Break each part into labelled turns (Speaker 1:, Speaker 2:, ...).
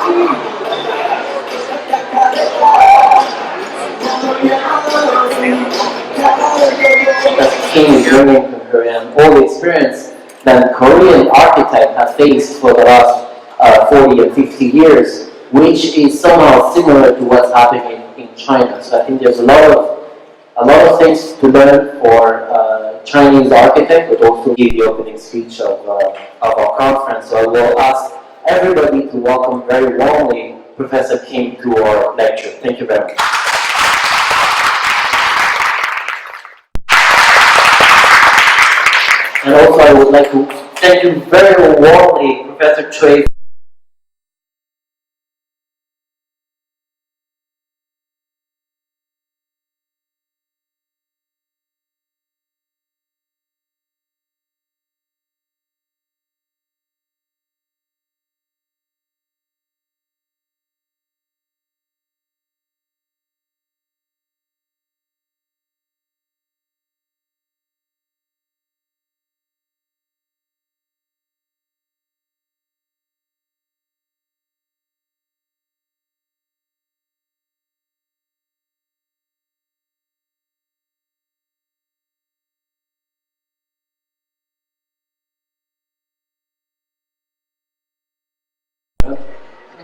Speaker 1: Because Kim is learning from her and all the experience that Korean architects have faced for the last 40 or 50 years, which is somehow similar to what's happening in China. So I think there's a lot of things to learn for Chinese architect, but also give the opening speech of our conference. So I will ask everybody to welcome very warmly Professor Kim to our lecture. Thank you very much. And also I would like to thank you very warmly, Professor Choi.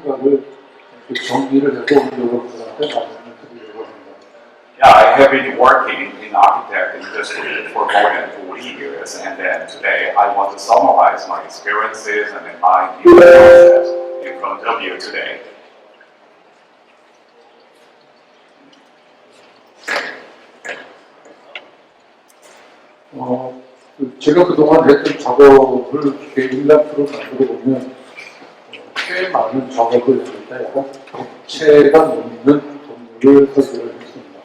Speaker 2: 생각을 정리를 해서 여러분들한테 말씀을 드리려고 합니다.
Speaker 3: Yeah, I have been working in the architect industry for more than 40 years, and then today I want to summarize my experiences and my new process in front of you today.
Speaker 2: 제가 그동안 했던 작업을 이렇게 일람표로 만들어 보면 꽤 많은 작업을 했는데 객체가 놓는 동물을 설계를 했습니다.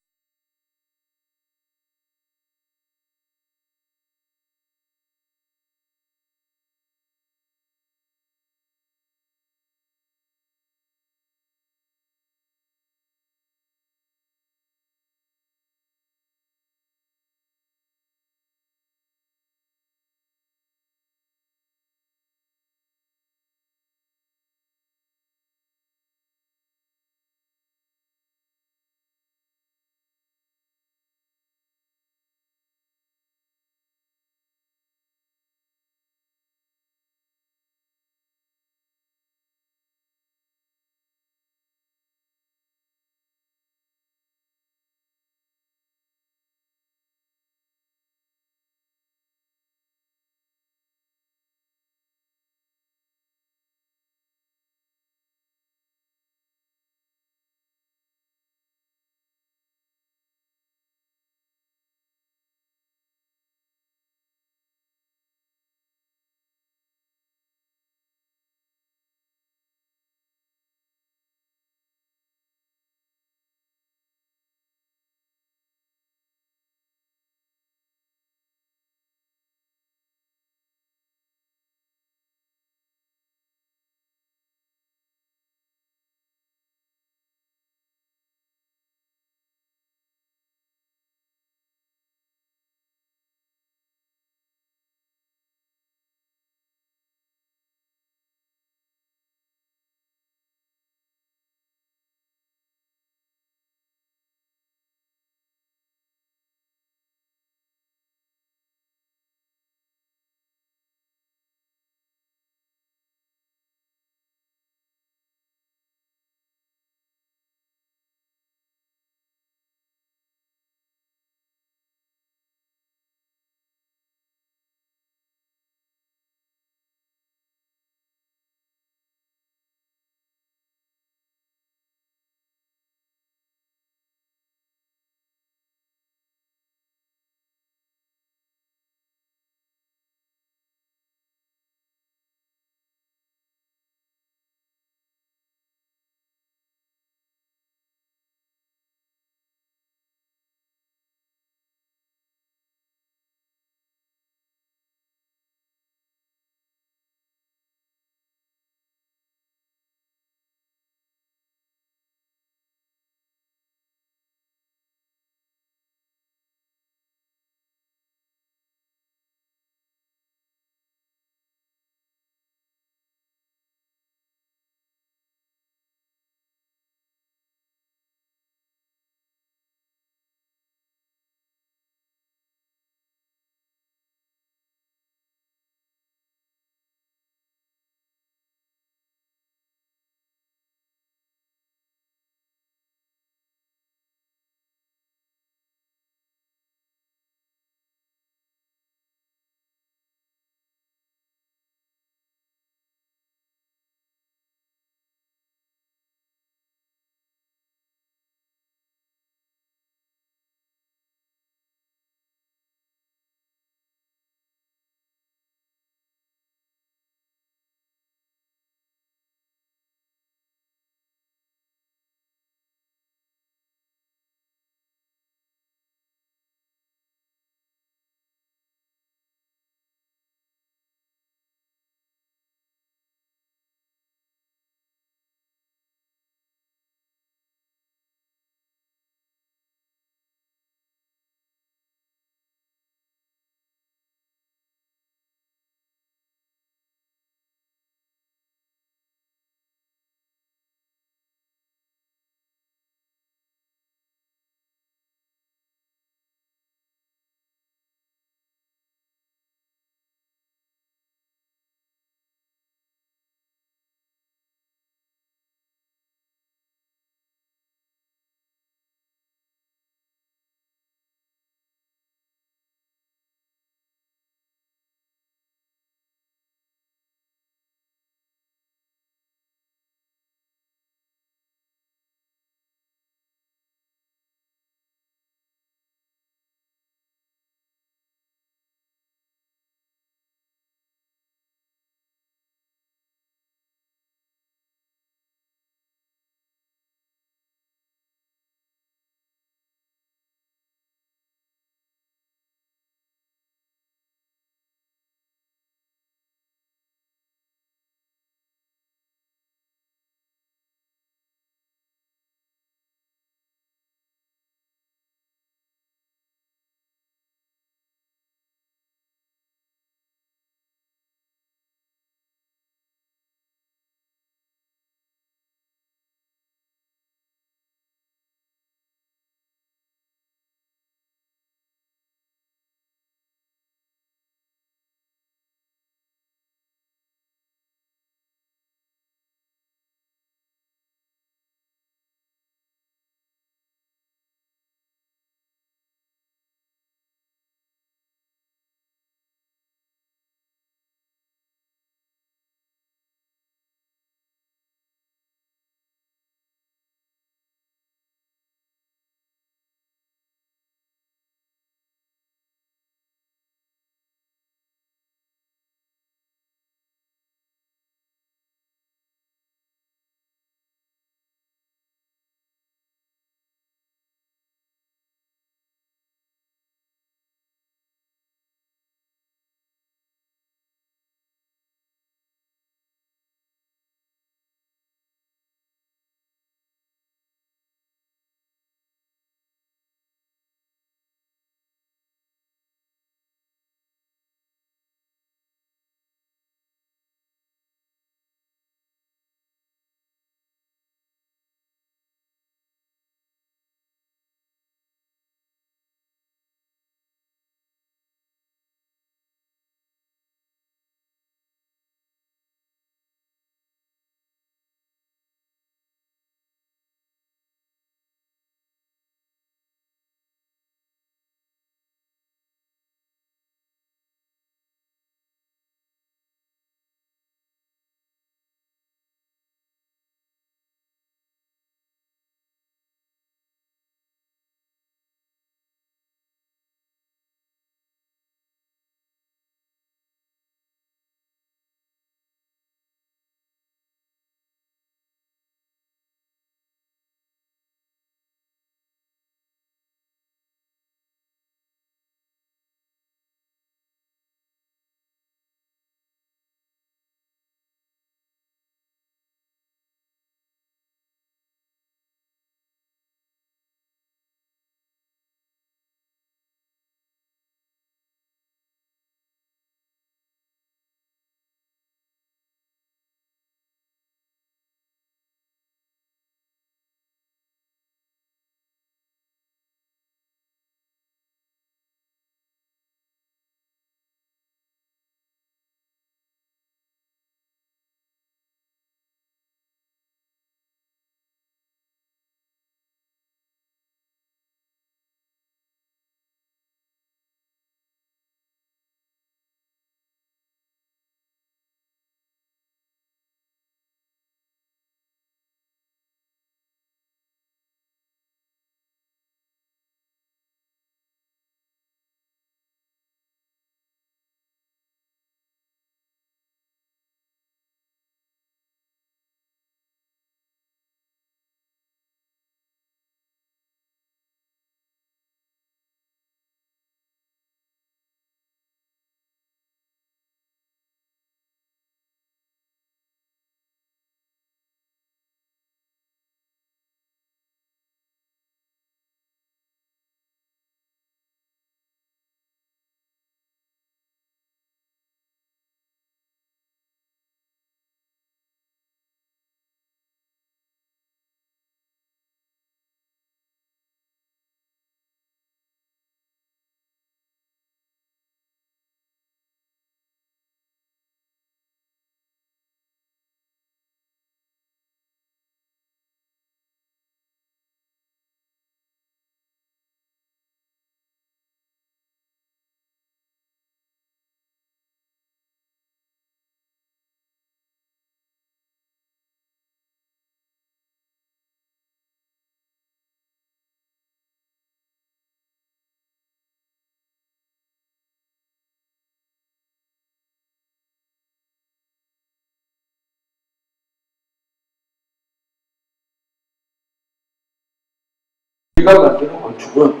Speaker 2: 우리가 만드는 건축은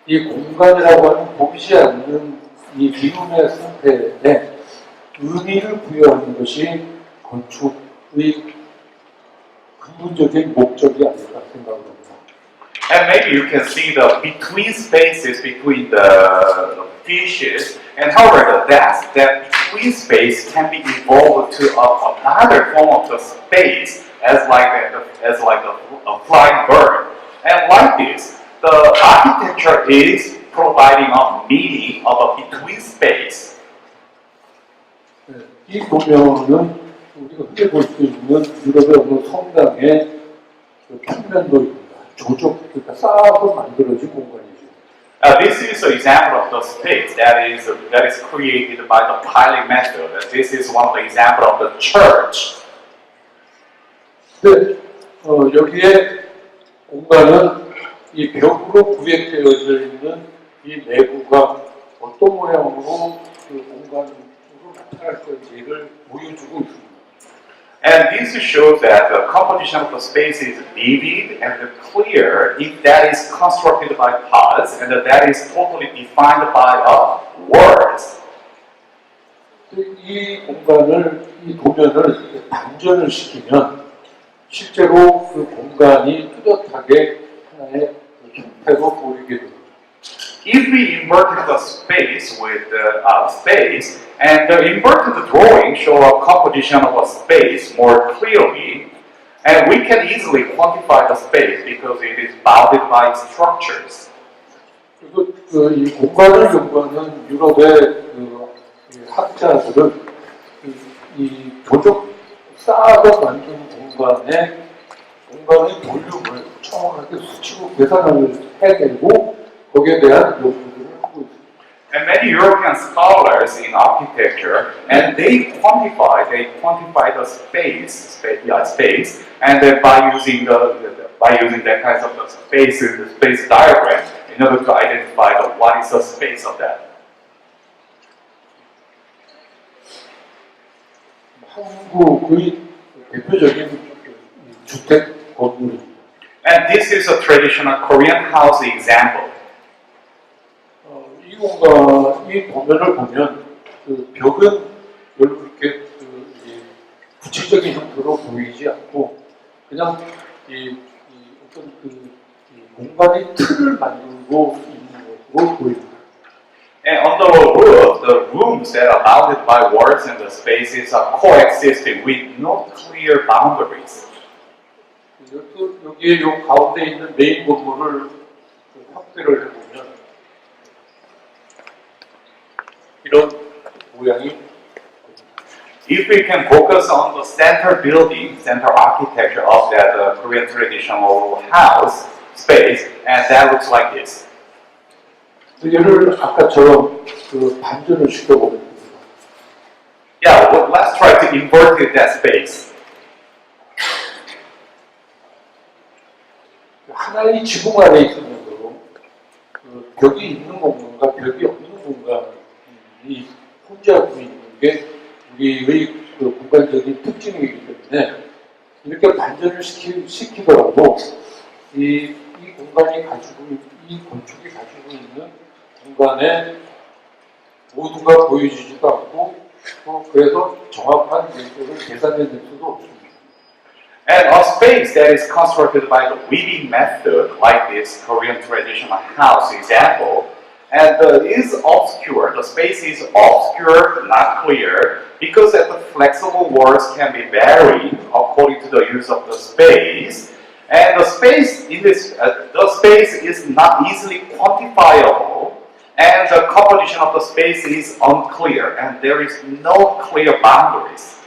Speaker 2: 이 공간이라고 하는 보이지 않는 이 비움의 상태에 의미를 부여하는 것이 건축의 근본적인 목적이 아닐까 생각합니다.
Speaker 3: And maybe you can see the between spaces between the fishes, and however that between space can be evolved to another form of the space as like a flying bird. And like this, the architecture is providing a meaning of a between space.
Speaker 2: 이 도면은 우리가 흔히 볼 수 있는 유럽의 어느 성당의 평면도입니다. 조적, 그러니까 쌓아서 만들어진 공간이죠.
Speaker 3: This is an example of the space that is created by the piling method. This is one of the example of the church.
Speaker 2: 근데 여기에 공간은 이 벽으로 구획되어져 있는 이 내부가 어떤 모양으로 그 공간으로 나타날 건지를 보여주고 있습니다.
Speaker 3: And this shows that the composition of the space is vivid and clear if that is constructed by parts and that is totally defined by words.
Speaker 2: 이 공간을, 이 도면을 반전을 시키면 실제로 그 공간이 뚜렷하게 하나의 형태로 보이게 됩니다.
Speaker 3: If we inverted the space with the space, and the inverted drawing show a composition of a space more clearly, and we can easily quantify the space because it is bounded by structures.
Speaker 2: 그리고 이 공간을 연구하는 유럽의 학자들은 이 조적 쌓아서 만든 공간의 볼륨을 정확하게 수치로 계산을 해내고 거기에 대한 연구들을 하고 있습니다.
Speaker 3: And many European scholars in architecture, and they quantify the space, and then by using that kind of the space diagram in order to identify what is the space of that.
Speaker 2: 한국의 대표적인 주택 건물입니다.
Speaker 3: And this is a traditional Korean house example.
Speaker 2: 이 공간, 이 도면을 보면 그 벽은 별로 그렇게 구체적인 형태로 보이지 않고 그냥 어떤 이 공간의 틀을 만들고 있는 것으로 보입니다.
Speaker 3: And on the roof, the rooms that are bounded by walls and the spaces are coexisting with no clear boundaries.
Speaker 2: 여기에 요 가운데 있는 메인 건물을 확대를 해보면 이런 모양이
Speaker 3: If we can focus on the center building, center architecture of that Korean traditional house space, and that looks like this.
Speaker 2: 얘를 아까처럼 반전을 시켜보겠습니다.
Speaker 3: Yeah, well, let's try to invert that space.
Speaker 2: 하나의 지붕 안에 있으면서 벽이 있는 공간과 벽이 없는 공간이 혼잡이 있는 게 우리의 공간적인 특징이기 때문에 이렇게 반전을 시키더라도 이 공간이 이 건축이 가지고 있는 공간에 모두가 보여지지도 않고 또 그래서 정확한 면적을 계산해낼 수도 없습니다.
Speaker 3: And a space that is constructed by the weaving method, like this Korean traditional house example, and is obscure. The space is obscure, not clear, because the flexible walls can be varied according to the use of the space. And the space in this, the space is not easily quantifiable, and the composition of the space is unclear, and there is no clear boundaries.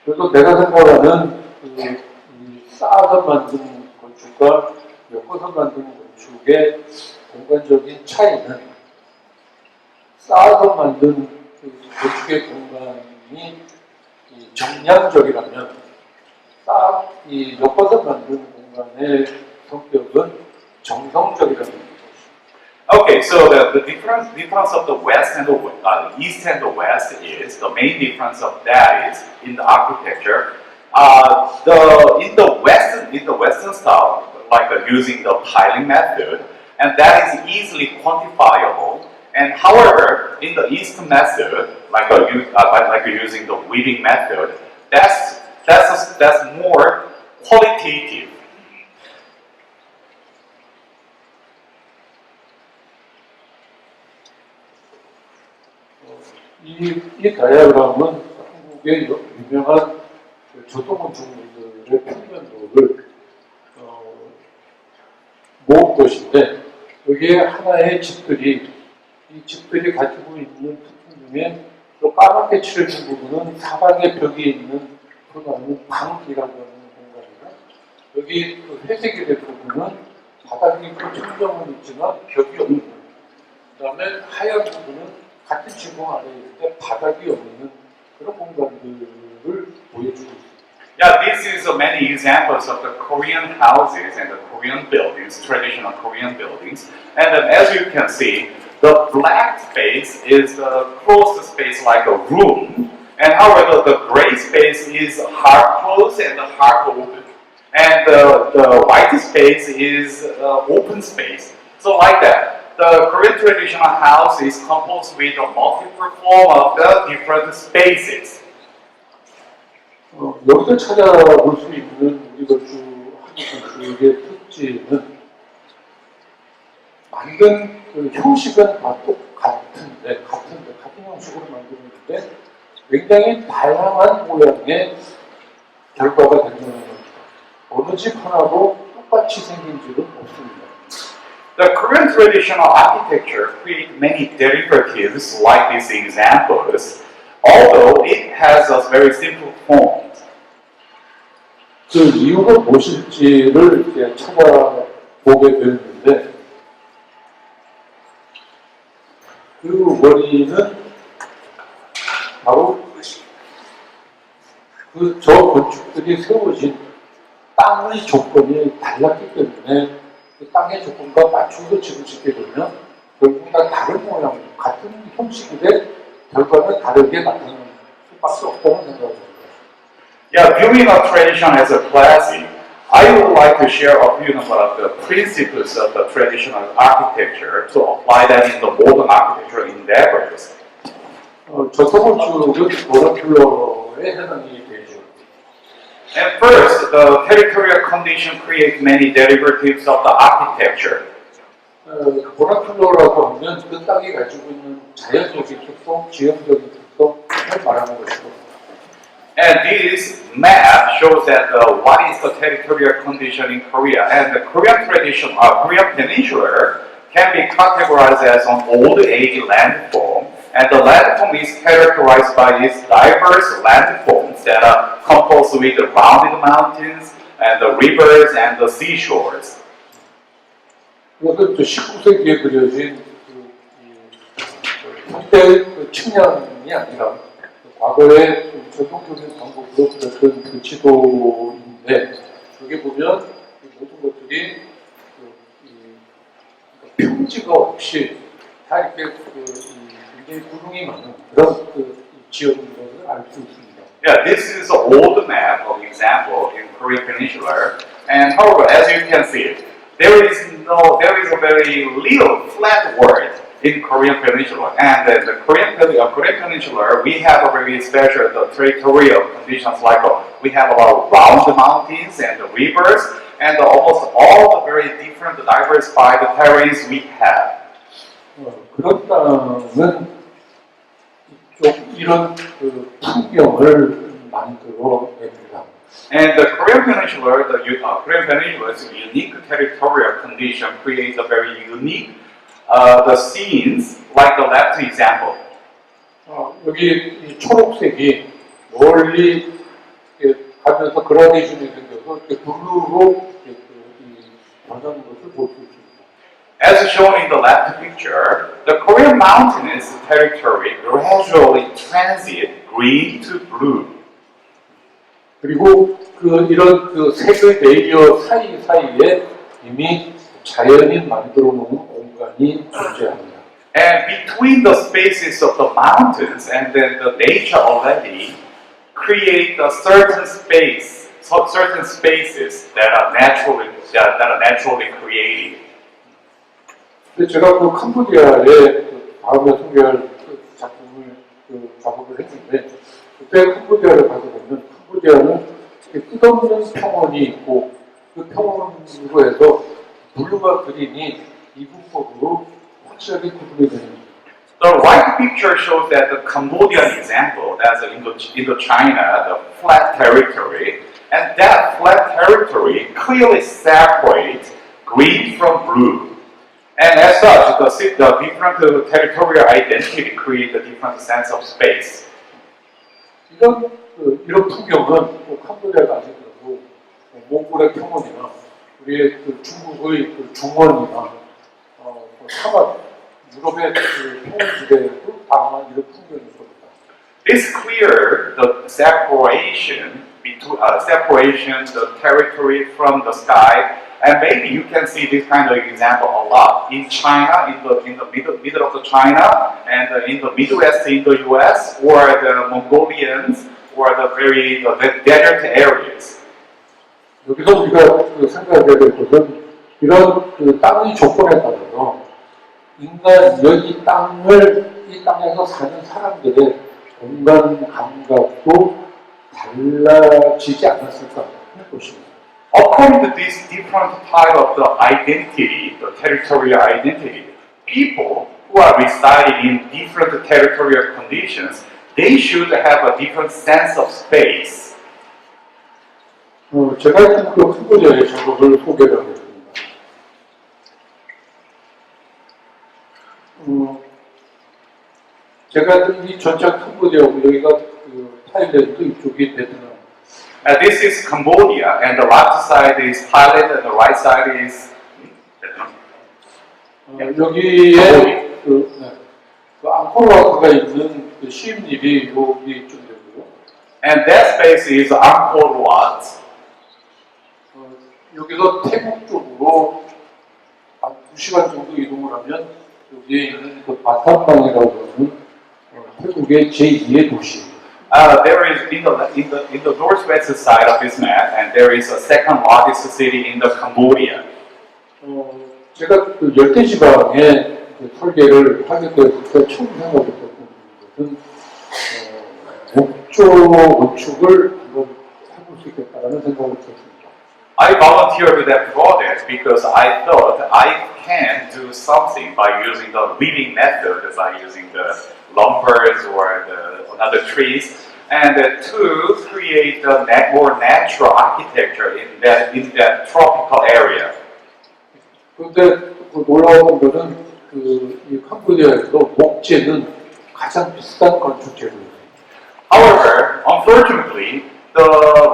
Speaker 2: 그래서 내가 생각하는 쌓아서 만든 건축과 엮어서 만든 건축의 공간적인 차이는 쌓아서 만든 건축의 공간이 정량적이라면 엮어서 만든 공간의 성격은 정성적이라는 것입니다.
Speaker 3: Okay, so the difference of the west and the east and the west is the main difference of that is in the architecture. In the western style, using the piling method, and that is easily quantifiable. And however, in the Eastern method, like using the weaving method, that's more qualitative.
Speaker 2: 이 다이아그램은 한국의 유명한 조동건축물들의 평면도를 모은 것인데, 여기에 하나의 집들이, 이 집들이 가지고 있는 특징 중에 또 까맣게 칠해진 부분은 사방에 벽이 있는 소나무 방이라고 하는 공간이나, 여기 그 회색이 된 부분은 바닥이 그 천정은 있지만 벽이 없는 부분, 그 다음에 하얀 부분은 같은 지붕 안에 있는데 바닥이 없는 그런 공간들을 보여주고 있습니다.
Speaker 3: Yeah, this is many examples of the Korean houses and the Korean buildings, traditional Korean buildings. And then as you can see, the black space is the closed space like a room. And however, the gray space is half closed and half open. And the white space is open space. So like that. The Korean traditional house is composed with a multiple form of the different spaces.
Speaker 2: 여기서 찾아볼 수 있는 우리 건축 한국 건축의 특징은 만든 그 형식은 다 똑같은데 같은 형식으로 만드는데 굉장히 다양한 모양의 결과가 된다는 겁니다. 어느 집 하나도 똑같이 생긴 집은 없습니다.
Speaker 3: The Korean traditional architecture creates many derivatives like these examples, although it has a very simple form.
Speaker 2: 그 이유가 무엇일지를 이렇게 찾아보게 되는데, 그 원인은 바로 그 저 건축들이 세워진 땅의 조건이 달랐기 때문에 그 땅의 조건과 맞춰서 집을 짓게 되면 결국 다 다른 모양, 같은 형식인데 결과는 다르게 나타나는 수밖에 없다는 생각입니다.
Speaker 3: Yeah, viewing a tradition as a classic, I would like to share a few of the principles of the traditional architecture to apply that in the modern architectural endeavors.
Speaker 2: 전통건축은 버라큘러에 해당이 되죠.
Speaker 3: And first, the territorial condition creates many derivatives of the architecture.
Speaker 2: 버라큘러라고 하면 그 땅이 가지고 있는 자연적인 특성, 지형적인 특성을 말하는 것이고.
Speaker 3: And this map shows that what is the territorial condition in Korea. And the Korean tradition, Korean peninsula can be categorized as an old age landform. And the landform is characterized by its diverse landforms that are composed with the rounded mountains and the rivers and the seashores.
Speaker 2: 이것은 19세기에 그려진 현대 측량이 아니라 과거의 전통적인 방법으로 그렸던 그 지도인데, 여기 보면 모든 것들이 평지가 없이 다 이렇게 굉장히 구름이 많은 그런 지역인 것을 알 수 있습니다.
Speaker 3: Yeah, this is an old map of example in Korean Peninsula. And however, as you can see, there is a very little flat world in Korean Peninsula. And the Korean Peninsula, we have a very special territorial conditions like we have a lot of round mountains and rivers and almost all the very different diversified terrains we have.
Speaker 2: 그런 땅은 이런 풍경을 만들어냅니다.
Speaker 3: And the Korean Peninsula, Korean Peninsula's unique territorial condition creates a very unique the scenes like the left example.
Speaker 2: 여기 이 초록색이 멀리 가면서 그라데이션이 생겨서 이렇게 블루로 변하는 것을 볼 수 있습니다.
Speaker 3: As shown in the left picture, the Korean mountainous territory gradually transit green to blue.
Speaker 2: 그리고 이런 색의 레이어 사이사이에 이미 자연이 만들어 놓은 공간이 존재합니다.
Speaker 3: And between the spaces of the mountains and then the nature already create a certain space certain spaces that are naturally created.
Speaker 2: 근데 제가 그 캄보디아에 그 다음에 소개할 그 작품을 작업을 했는데 그때 캄보디아를 가서 보면 캄보디아는 끝없는 평원이 있고 그 평원으로 해서 블루와 그린이 이분법으로 확실하게 구분이 되는 거예요.
Speaker 3: The right picture shows that the Cambodian example, that's Indochina, the flat territory, and that flat territory clearly separates green from blue. And as such, the different territorial identity create a different sense of space.
Speaker 2: 이런 풍경은 또 캄보디아가 아니더라도 몽골의 평원이나 우리의 그 중국의 그 중원이나 사막 유럽의 그 평원지대에도 다양한 이런 풍경이 있습니다.
Speaker 3: It's clear the separation between the territory from the sky, and maybe you can see this kind of example a lot in China, in the middle of the China, and in the Midwest in the U.S., or the Mongolians, or the desert areas.
Speaker 2: 여기서 우리가 그 생각해야 될 것은 이런 그 땅의 조건에 따라서 인간이 이 땅에서 사는 사람들의 공간 감각도 달라지지 않았을까 하는 것입니다.
Speaker 3: According to this different type of the identity, the territorial identity, people who are residing in different territorial conditions, they should have a different sense of space.
Speaker 2: 제가 했던 그 캄보디아의 작업을 소개를 하겠습니다. 제가 했던 이 전체 캄보디아고 여기가 그 타일랜드 이쪽이 베트남.
Speaker 3: This is Cambodia, and the left side is Thailand, and the right side is Vietnam.
Speaker 2: 여기에 그 앙코르와트가 있는 그 시임립이 여기 좀 되고요.
Speaker 3: And that space is Angkor Wat.
Speaker 2: 여기서 태국 쪽으로 한 2시간 정도 이동을 하면 여기에 있는 그 바탐방이라고 하는 태국의 제2의 도시.
Speaker 3: There is in the northwest side of this map, and there is a second largest city in the Cambodia.
Speaker 2: 제가 그 열대지방에 설계를 하게 되었을 때 처음 생각했던 것은 목조 건축을 한번 해볼 수 있겠다라는 생각을 했습니다.
Speaker 3: I volunteered with that project because I thought I can do something by using the weaving method, by using the lumbers or the other trees, and to create a more natural architecture in that tropical area.
Speaker 2: 그런데 그 놀라운 것은 이 캄보디아에서 목재는 가장 비싼 건축 재료입니다.
Speaker 3: However, unfortunately, the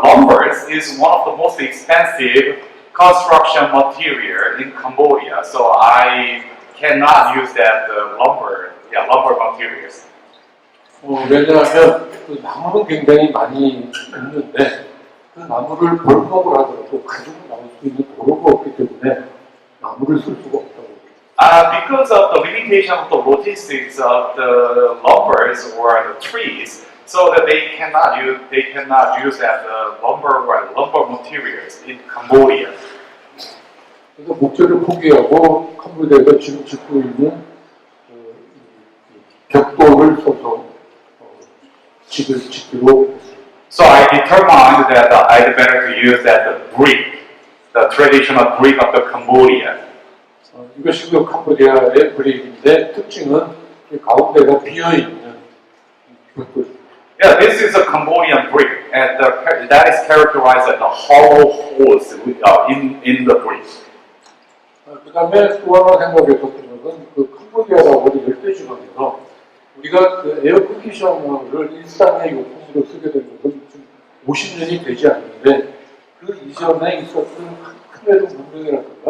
Speaker 3: lumbers is one of the most expensive construction material in Cambodia, so I cannot use that lumber materials.
Speaker 2: 왜냐하면 그 나무는 굉장히 많이 있는데 그 나무를 벌목을 하더라도 가지고 나올 수 있는 도로가 없기 때문에 나무를 쓸 수가 없다고.
Speaker 3: Because of the limitation of the logistics of the lumbers or the trees, so that they cannot use that lumber or lumber materials in Cambodia.
Speaker 2: 그래서 목재를 포기하고 캄보디아에서 지금 짓고 있는 벽돌을 써서 집을 짓기로 했습니다.
Speaker 3: So I determined that I'd better to use the brick, the traditional brick of the Cambodia.
Speaker 2: 이것이 그 캄보디아의 브릭인데 특징은 가운데가 비어 있는 벽돌입니다.
Speaker 3: Yeah, this is a Cambodian brick, and that is characterized as the hollow holes in the brick.
Speaker 2: 그 다음에 또 하나 생각했었던 것은 그 캄보디아라고 하는 열대지방에서 우리가 그 에어컨디셔너를 일상의 용품으로 쓰게 된 것은 지금 50년이 되지 않는데 그 이전에 있었던 크메르 문명이라든가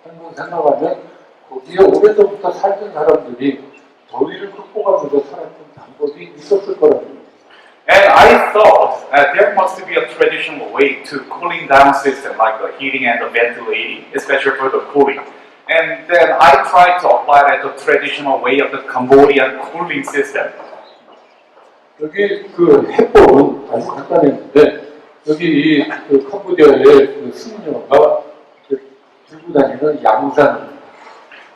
Speaker 2: 하는 걸 생각하면 거기에 오래전부터 살던 사람들이 더위를 극복하면서 살았던 방법이 있었을 거라는 거예요.
Speaker 3: And I thought there must be a traditional way to cooling down system like the heating and the ventilating, especially for the cooling. And then I tried to apply that the traditional way of the Cambodian cooling system.
Speaker 2: 여기 그 해법은 아주 간단했는데 여기 그 캄보디아의 그 승려가 들고 다니는 양산입니다.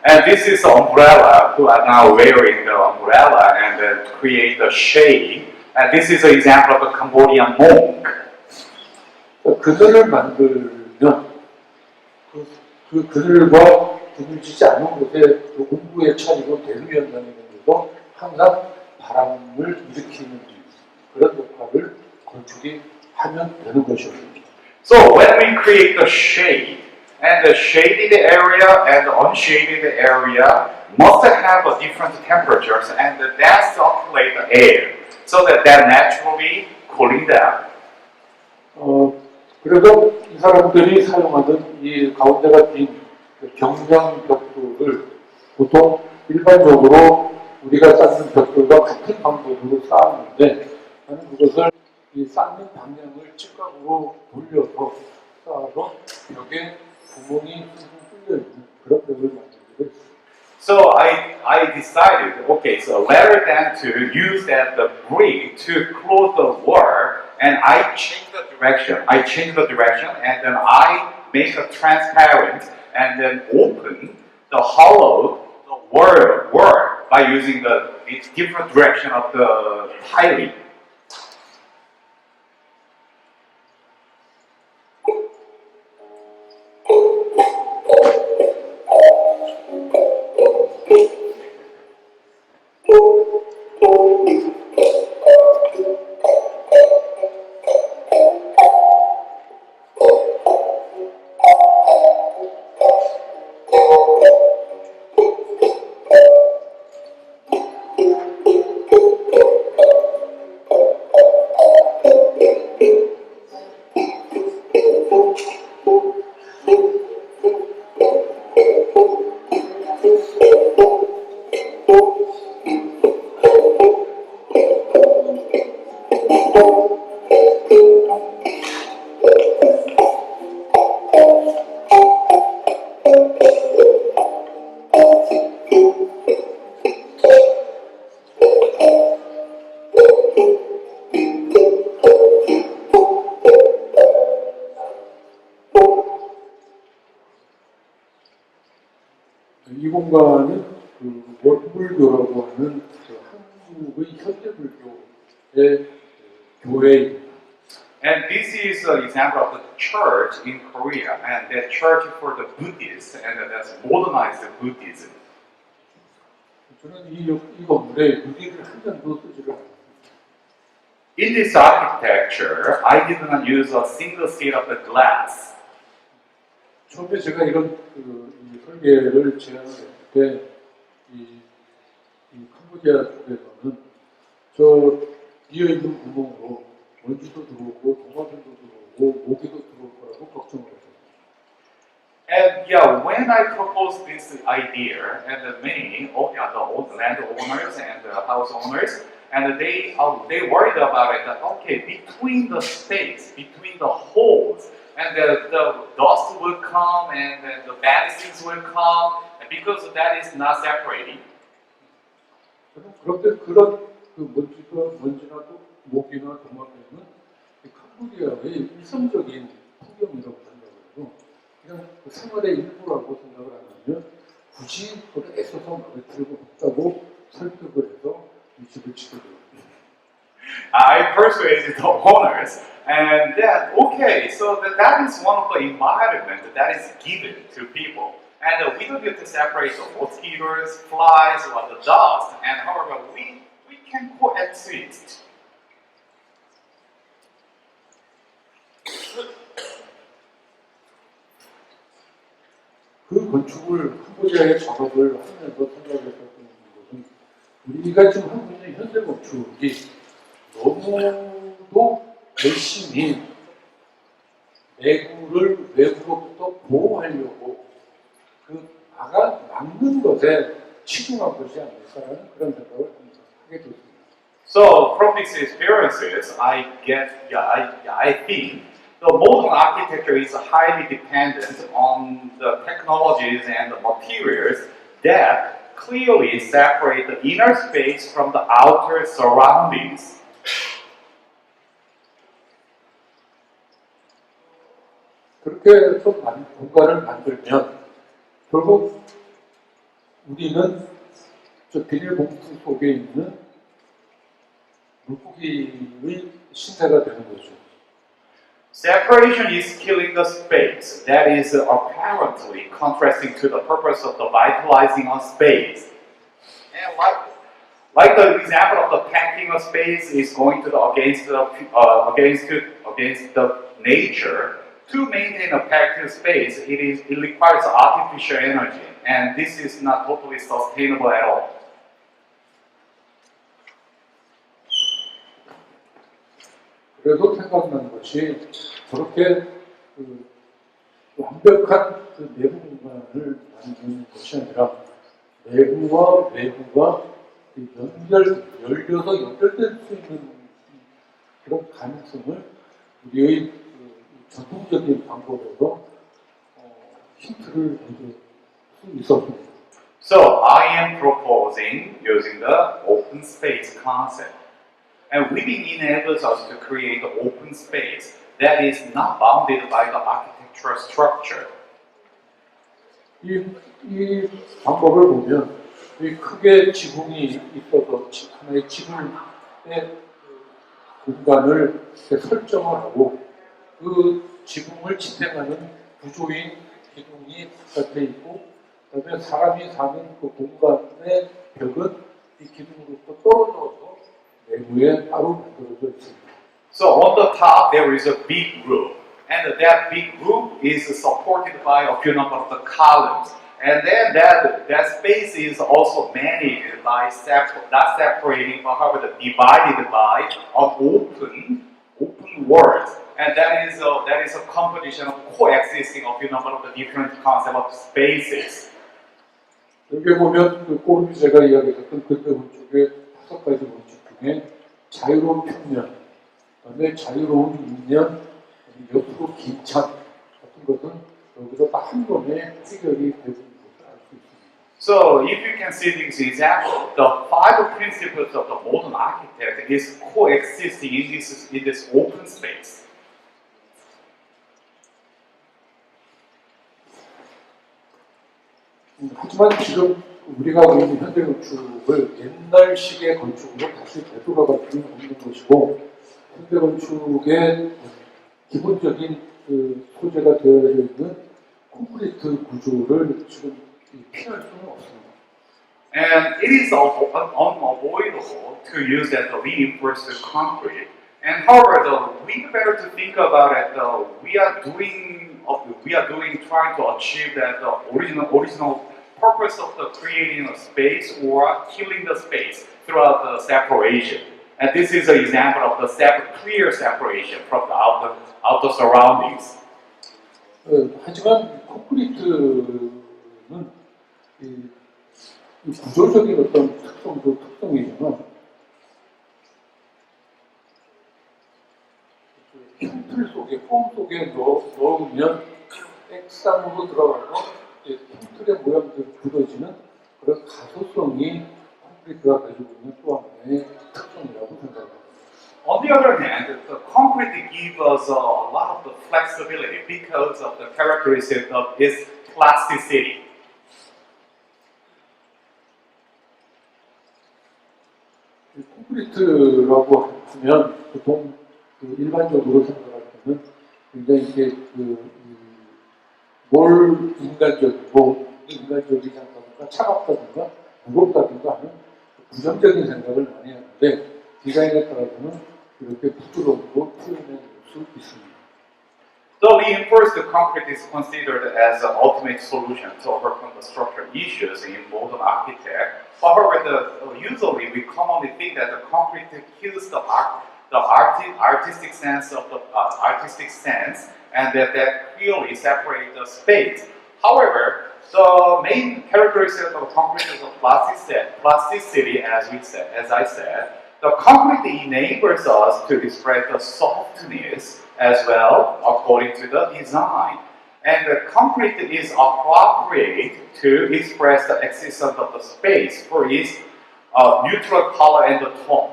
Speaker 3: And this is the umbrella, who are now wearing the umbrella and then create the shade. And this is an example of a Cambodian monk.
Speaker 2: 그늘을 만들면 그 그늘과 구분지지 않은 곳에 그 온도의 차이로 대류현상이 있는데도 항상 바람을 일으키는 그런 역할을 건축이 하면 되는 것이었습니다.
Speaker 3: So when we create the shade, and the shaded area and the unshaded area must have a different temperatures, and that circulate the air, so that naturally cooling down.
Speaker 2: 그래도 이 사람들이 사용하던 이 가운데가 빈 경량 벽돌을 보통 일반적으로 우리가 쌓는 벽돌과 같은 방법으로 쌓았는데 나는 그것을 이 쌓는 방향을 직각으로 돌려서 쌓아서 벽에 구멍이 뚫려 있는 그런 벽을 만들기로 했습니다.
Speaker 3: So I decided, okay, so rather than to use that the brick to close the wall, and I changed the direction. And then I make a transparent and then open the hollow the wall by using the different direction of the tiling.
Speaker 2: 이 공간은 그 원불교라고 하는 그 한국의 현대불교의 교회입니다.
Speaker 3: And this is an example of the church in Korea, and that church for the Buddhists, and that's modernized Buddhism.
Speaker 2: 저는 이 건물에 유리를 한 장도 쓰지를 않았습니다.
Speaker 3: In this architecture, I did not use a single sheet of the glass.
Speaker 2: 처음에 제가 이런 이 설계를 제안을 했을 때 이 캄보디아 쪽에서는 저 비어있는 구멍으로 먼지도 들어오고 동화변도 들어오고 모기도 들어올 거라고 걱정을 했어요.
Speaker 3: And yeah, when I proposed this idea, and many of the old landowners and the house owners, and they worried about it. That okay, between the space, between the holes, and the dust will come, and then the bad things will come, and because that is not separating.
Speaker 2: 그런데 그런 그 먼지나 또 모기나 동화변은 캄보디아의 일상적인 풍경이라고 생각을 해요. 그냥 그 생활의 일부라고 생각을 안 하면 굳이 그걸 애써서 마음에 들고 없다고 설득을 해서 이 집을 짓게 되었습니다.
Speaker 3: I persuaded the owners, and then okay, so that is one of the environment that is given to people, and we don't get to separate the mosquitoes, flies, or the dust, and however we can coexist.
Speaker 2: 그 건축을 캄보디아의 작업을 하면서 생각했었던 것은 우리가 지금 하고 있는 현대 건축이 너무도 열심히 내부를 외부로부터 보호하려고 그 막는 것에 치중한 것이 아닐까라는 그런 생각을 하게 됐습니다.
Speaker 3: So from these experiences, I think the modern architecture is highly dependent on the technologies and the materials that clearly separate the inner space from the outer surroundings.
Speaker 2: 그렇게 해서 공간을 만들면 결국 우리는 저 비닐봉투 속에 있는 물고기의 신세가 되는 거죠.
Speaker 3: Separation is killing the space. That is apparently contrasting to the purpose of the vitalizing of space. And like the example of the packing of space is going to the against the nature. To maintain a packed space, it requires artificial energy, and this is not totally sustainable at all.
Speaker 2: 그래서 생각난 것이 저렇게 완벽한 내부 공간을 만드는 것이 아니라 내부와 외부가 열려서 연결될 수 있는 그런 가능성을 우리의 전통적인 방법으로 힌트를 얻을 수 있었습니다.
Speaker 3: So I am proposing using the open space concept. And living enables us to create an open space that is not bounded by the architectural structure.
Speaker 2: 이 방법을 보면 이 크게 지붕이 있어서 하나의 지붕의 공간을 설정을 하고 그 지붕을 지탱하는 구조인 기둥이 바깥에 있고 그다음에 사람이 사는 그 공간의 벽은 이 기둥으로부터 떨어져서 내부에 따로 만들어져 있습니다.
Speaker 3: So on the top there is a big roof, and that big roof is supported by a few number of the columns, and then that space is also managed by not separating, but however divided by an open world, and that is a composition of coexisting of a few number of the different concept of spaces.
Speaker 2: 여기 보면 그 꼬르비제가 이야기했던 근대 건축의 5가지 원칙 중에 자유로운 평면, 그다음에 자유로운 인면, 옆으로 긴 창 같은 것은 여기서 다 한 번에 해결이 되는 것을 알 수 있습니다.
Speaker 3: So if you can see this example, the 5 principles of the modern architect is coexisting in this open space.
Speaker 2: 하지만 지금 우리가 보는 현대 건축을 옛날식의 건축으로 다시 되돌아갈 필요는 없는 것이고 현대 건축의 기본적인 소재가 되어 있는 콘크리트 구조를 지금 피할 수는 없습니다.
Speaker 3: And it is unavoidable to use that reinforced concrete. And however, we better to think about it. We are trying to achieve that original purpose of the creating a space or killing the space throughout the separation. And this is an example of the clear separation from the outer surroundings.
Speaker 2: 하지만 콘크리트는 이 구조적인 어떤 특성도 특성이지만 형틀 속에, 폼 속에 넣으면 액상으로 들어가고 형틀의 모양대로 굳어지는 그런 가소성이 콘크리트가 가지고 있는 또 하나의 특성이라고 생각합니다.
Speaker 3: On the other hand, the concrete gives us a lot of the flexibility because of the characteristic of its plasticity.
Speaker 2: 콘크리트라고 하면 보통 일반적으로 생각할 때는 굉장히 이게 뭘 인간적이지 않다든가 차갑다든가 무겁다든가 하는 부정적인 생각을 많이 하는데 디자인에 따라서는 이렇게 부드럽고 표현해 줄 수 있습니다.
Speaker 3: The reinforced concrete is considered as an ultimate solution to overcome the structural issues in modern architecture. However, usually we commonly think that the concrete kills the artistic sense of the artistic sense, and that clearly separates the space. However, the main characteristic of concrete is the plasticity, as I said. The concrete enables us to express the softness as well according to the design. And the concrete is appropriate to express the existence of the space for its neutral color and the tone.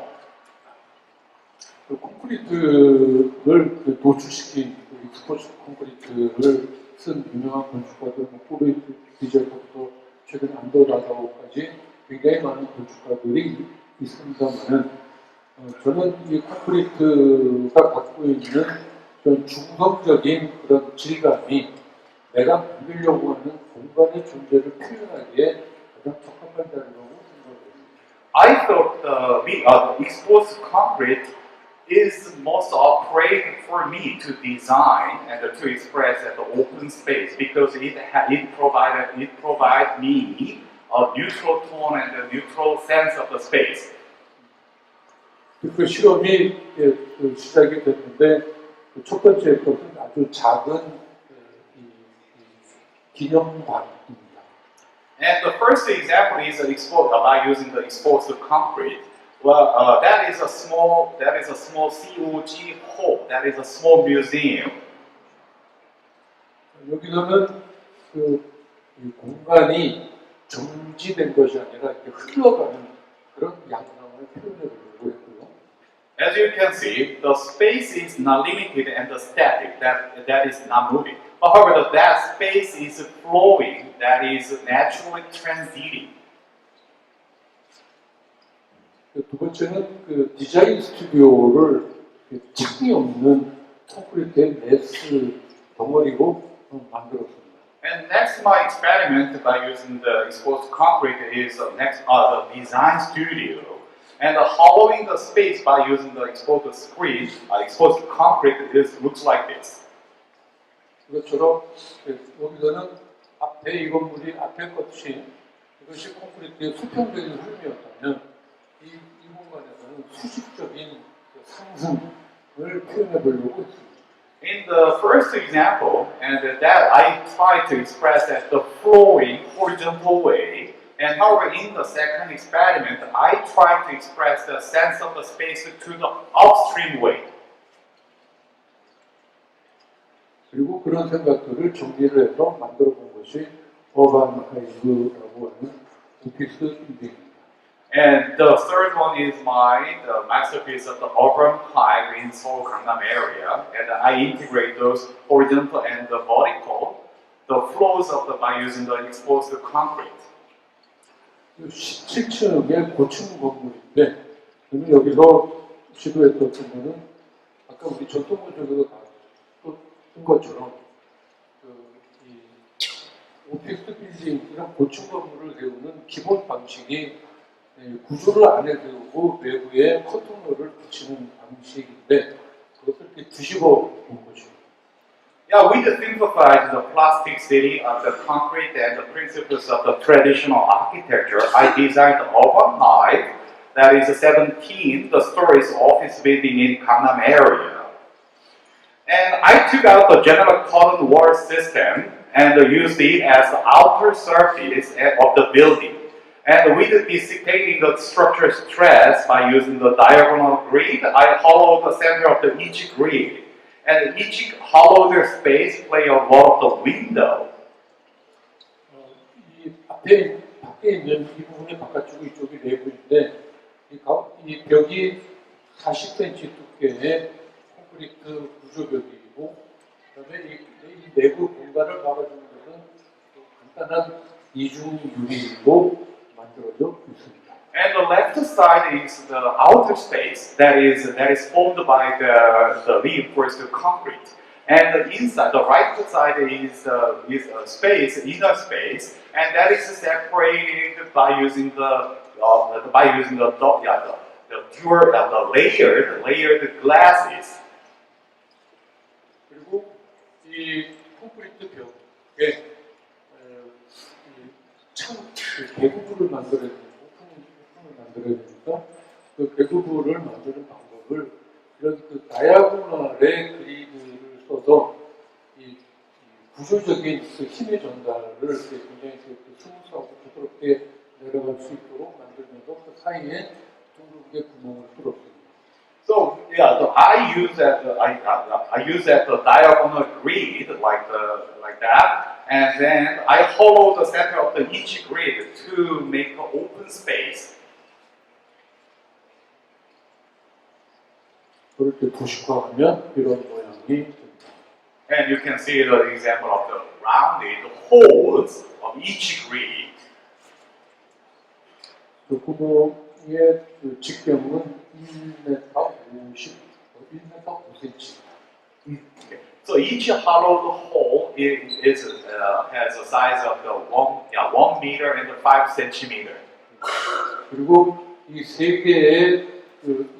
Speaker 2: 콘크리트를 도출시킨 스포츠 콘크리트를 쓴 유명한 건축가들, 포르 디젤부터 최근 안도나다오까지 굉장히 많은 건축가들이 있습니다만은 저는 이 콘크리트가 갖고 있는 그런 중성적인 그런 질감이 내가 만들려고 하는 공간의 존재를 표현하기에 가장 적합한 자리라고 생각합니다.
Speaker 3: I thought the exposed concrete is most appropriate for me to design and to express at the open space because it provide me a neutral tone and a neutral sense of the space.
Speaker 2: 그 실험이 시작이 됐는데 첫 번째 것은 아주 작은 기념관입니다.
Speaker 3: And the first example is by using the exposed concrete. Well, that is a small COG hole. That is a small museum.
Speaker 2: 여기서는 이 공간이 정지된 것이 아니라 이렇게 흘러가는 그런 양상을 표현해 보려고 했고요.
Speaker 3: As you can see, the space is not limited and the static. That is not moving. However, that space is flowing. That is naturally transiting.
Speaker 2: 두 번째는 그 디자인 스튜디오를 창이 없는 콘크리트의 메스 덩어리로 만들었습니다.
Speaker 3: And next, my experiment by using the exposed concrete is the design studio, and hollowing the space by using the exposed concrete looks like this.
Speaker 2: 이것처럼 여기서는 앞에 이 건물이 앞에 것이 이것이 콘크리트의 수평적인 흐름이었다면 이 공간에서는 수직적인 상승을 표현해 보려고 했습니다.
Speaker 3: In the first example, and that I tried to express as the flowing horizontal way, and however in the second experiment, I tried to express the sense of the space to the upstream way.
Speaker 2: 그리고 그런 생각들을 정리를 해서 만들어 본 것이 어반 하이브라고 하는 오피스 빌딩입니다.
Speaker 3: And the third one is the masterpiece of the urban hive in Seoul Gangnam area, and I integrate those horizontal and the vertical, the flows by using the exposed concrete.
Speaker 2: 17층의 고층 건물인데, 그러면 여기서 시도했던 거는 아까 우리 전통건축에서 본 것처럼 이 오피스 빌딩 이런 고층 건물을 세우는 기본 방식이 구조를 안에 세우고 외부에 커튼홀을 붙이는 방식인데 그것을 이렇게 뒤집어 본 거죠.
Speaker 3: Yeah, we simplified the plasticity of the concrete and the principles of the traditional architecture. I designed the urban hive that is 17 the stories office building in Gangnam area. And I took out the general curtain wall system and used it as the outer surface of the building. And with dissipating the structure stress by using the diagonal grid, I hollowed the center of each grid. And each hollowed space play a role of the window.
Speaker 2: 이 밖에 있는 이 부분이 바깥쪽이 이쪽이 내부인데 이 벽이 40cm 두께의 콘크리트 구조벽이고 그다음에 이 내부 공간을 막아주는 것은 간단한 이중 유리로 만들어져 있습니다.
Speaker 3: And the left side is the outer space that is formed by the reinforced concrete. And the inside, the right side is a space, inner space, and that is separated by using the layered glasses.
Speaker 2: 그리고 이 콘크리트 벽에 배구부를 만들어야 되고 오픈을 만들어야 되니까 그 배구부를 만드는 방법을 이런 그 다이아고널의 그리드를 써서 이 구조적인 그 힘의 전달을 굉장히 스무스하고 부드럽게 내려갈 수 있도록 만들면서 그 사이에 둥글게 구멍을 뚫었습니다.
Speaker 3: So yeah, so I use that the diagonal grid like that, and then I hollow the center of each grid to make an open space.
Speaker 2: 그렇게 도식화하면 이런 모양이 됩니다.
Speaker 3: And you can see the example of the rounded holes of each grid.
Speaker 2: 그 구멍의 그 직경은 1m 50, 1m 5cm.
Speaker 3: Okay. So each hollowed hole has a size of the 1 meter and 5 centimeter.
Speaker 2: 그리고 이 세 개의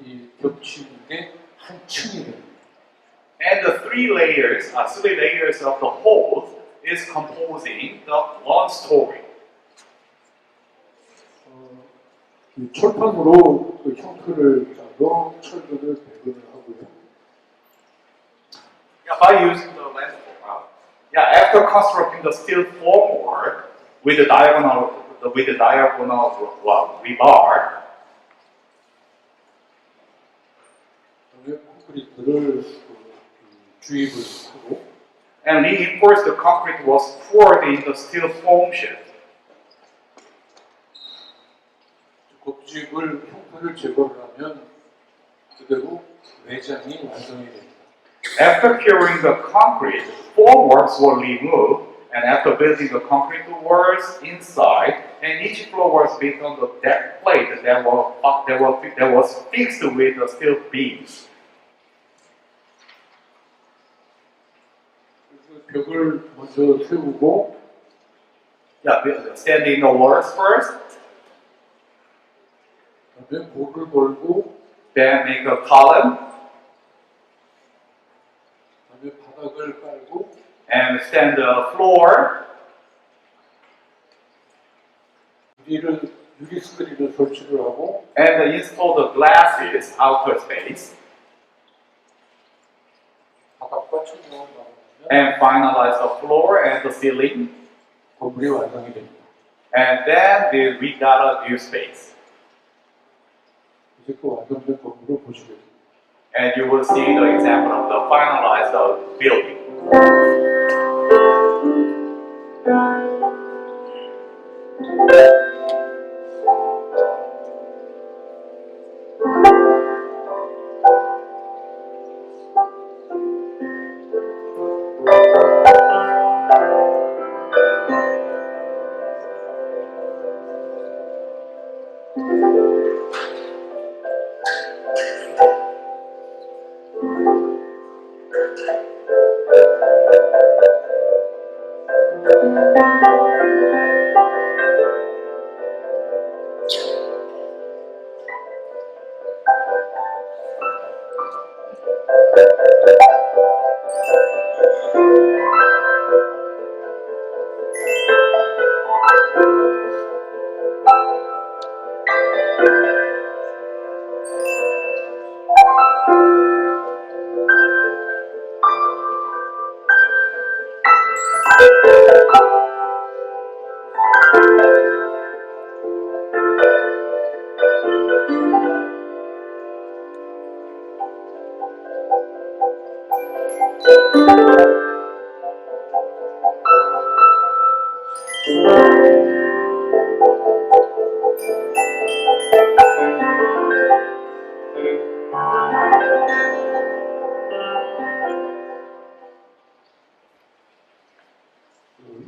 Speaker 2: 이 겹치는 게 한 층이 됩니다.
Speaker 3: And the three layers of the holes is composing the one story.
Speaker 2: 이 철판으로 그 형틀을 짜서 철근을 배분을 하고요.
Speaker 3: By using the lens, after constructing the steel formwork with the diagonal rebar,
Speaker 2: 그다음에 콘크리트를 주입을 하고,
Speaker 3: and reinforced the concrete was poured in the steel foam shed.
Speaker 2: 곱집을 형태를 제거를 하면 그대로 외장이 완성이 됩니다.
Speaker 3: After curing the concrete, formworks were removed, and after building the concrete walls inside, and each floor was built on the deck plate that was fixed with the steel beams.
Speaker 2: 벽을 먼저 세우고,
Speaker 3: Standing the walls first,
Speaker 2: 그다음에 볼을 걸고,
Speaker 3: then make a column,
Speaker 2: 그다음에 바닥을 깔고,
Speaker 3: and stand the floor,
Speaker 2: 유리 스크린을 설치를 하고,
Speaker 3: and install the glasses outer space,
Speaker 2: 바닥과 천장을 마감하면
Speaker 3: and finalize the floor and the ceiling,
Speaker 2: 건물이 완성이 됩니다.
Speaker 3: and then we got a new space.
Speaker 2: 이제 그 완성된 건물을 보시게 됩니다.
Speaker 3: And you will see the example of the finalized building.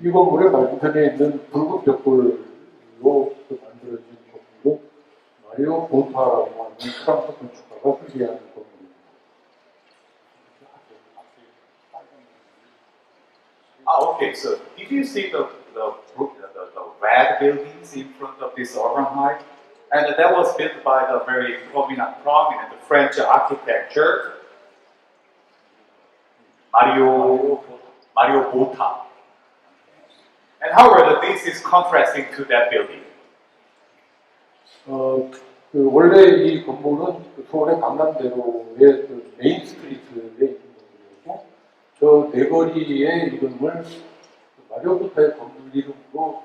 Speaker 2: 이 건물의 맞은편에 있는 붉은 벽돌로 만들어진 건물은 마리오 보타라고 하는 프랑스 건축가가 설계한 건물입니다.
Speaker 3: Okay, so did you see the red buildings in front of this urban height? And that was built by the very prominent French architecture, Mario Botta. And however, this is contrasting to that building.
Speaker 2: 원래 이 건물은 서울의 강남대로의 그 메인 스트리트에 있는 건물이었고, 저 네거리의 이름을 마리오 보타의 건물 이름으로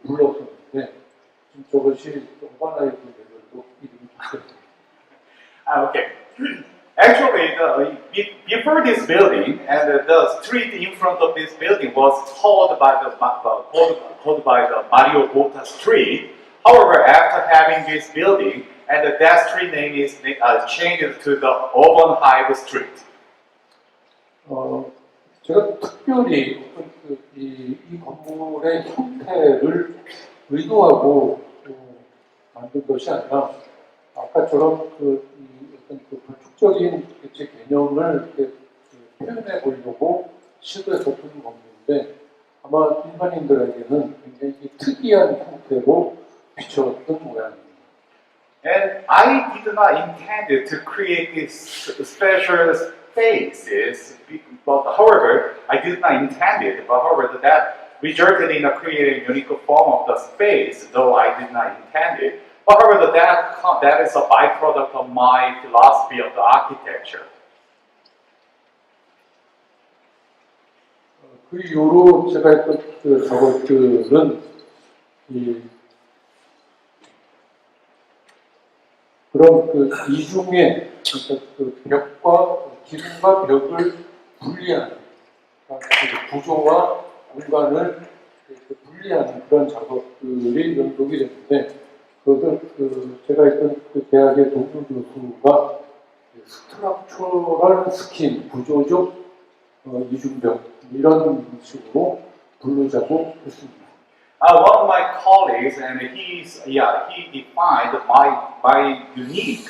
Speaker 2: 불렀었는데, 지금 저것이 오바나의 그 네거리도 이름이 바뀌었습니다.
Speaker 3: Okay. Actually, before this building and the street in front of this building was called by the Mario Botta Street. However, after having this building, and that street name is changed to the Urban Hive Street.
Speaker 2: 제가 특별히 이 건물의 형태를 의도하고 만든 것이 아니라 아까처럼 어떤 건축적인 제 개념을 이렇게 표현해 보려고 시도했었던 건물인데 아마 일반인들에게는 굉장히 특이한 형태로 비춰졌던 모양입니다.
Speaker 3: And I did not intend to create these special spaces, but however, I did not intend it, but however, that resulted in creating a unique form of the space, though I did not intend it. But however, that is a byproduct of my philosophy of the architecture.
Speaker 2: 그 이후로 제가 했던 작업들은 그런 이중의 벽과 기둥과 벽을 분리하는 구조와 공간을 분리하는 그런 작업들이 연속이 됐는데 그것을 제가 했던 대학의 동료 교수가 스트럭처럴 스킨 구조적 이중벽 이런 식으로 부르자고 했습니다.
Speaker 3: One of my colleagues, and he defined my unique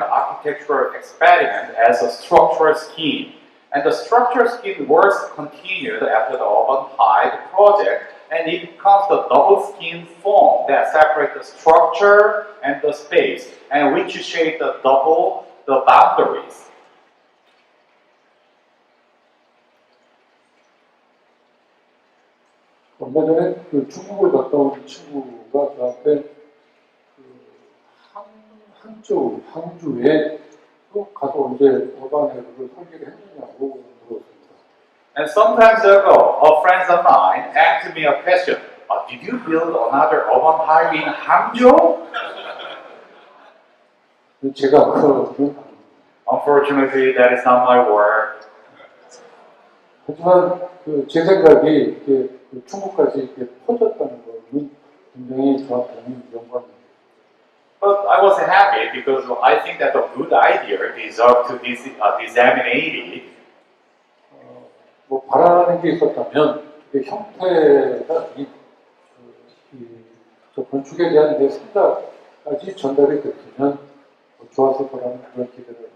Speaker 3: architectural experiment as a structural scheme. And the structural scheme was continued after the urban height project, and it becomes the double scheme form that separates the structure and the space, and which shape the boundaries.
Speaker 2: 얼마 전에 중국을 갔다 온 친구가 저한테 항주에 또 가서 언제 어반에를 설계를 했느냐고 물었습니다.
Speaker 3: And some time ago, a friend of mine asked me a question. Did you build another urban highway in Hangzhou?
Speaker 2: 제가 그거는
Speaker 3: Unfortunately, that is not my work.
Speaker 2: 하지만 제 생각이 중국까지 이렇게 퍼졌다는 것은 굉장히 저한테는 영광입니다.
Speaker 3: But I was happy because I think that a good idea deserved to be disseminated.
Speaker 2: 뭐 바라는 게 있었다면 그 형태가 저 건축에 대한 내 생각까지 전달이 됐으면 좋았을 거라는 그런 기대를 합니다.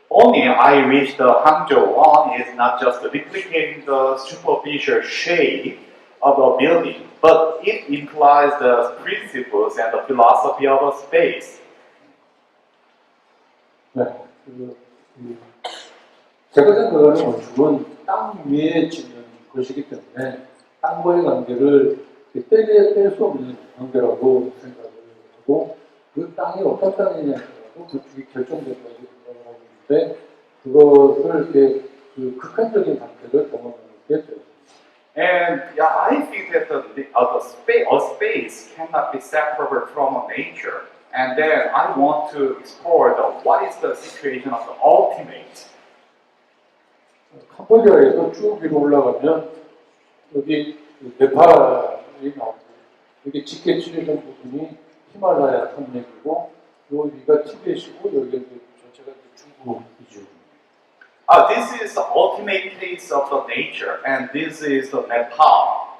Speaker 3: Only I wish the Hangzhou one is not just replicating the superficial shape of a building, but it implies the principles and the philosophy of a space.
Speaker 2: 네, 제가 생각하는 건축은 땅 위에 짓는 것이기 때문에 땅과의 관계를 뗄 수 없는 관계라고 생각을 하고 그 땅이 어떤 땅이냐에 따라서 건축이 결정된다고 생각을 하고 있는데 그것을 이렇게 극한적인 상태를 경험하게 되었습니다.
Speaker 3: And yeah, I think that a space cannot be separated from nature. And then I want to explore what is the situation of the ultimate.
Speaker 2: 캄보디아에서 쭉 위로 올라가면 여기 네팔이 나오고 여기 짙게 칠해진 부분이 히말라야 산맥이고 여기가 티벳이고 여기가 전체가 중국이죠.
Speaker 3: This is the ultimate case of the nature, and this is the Nepal.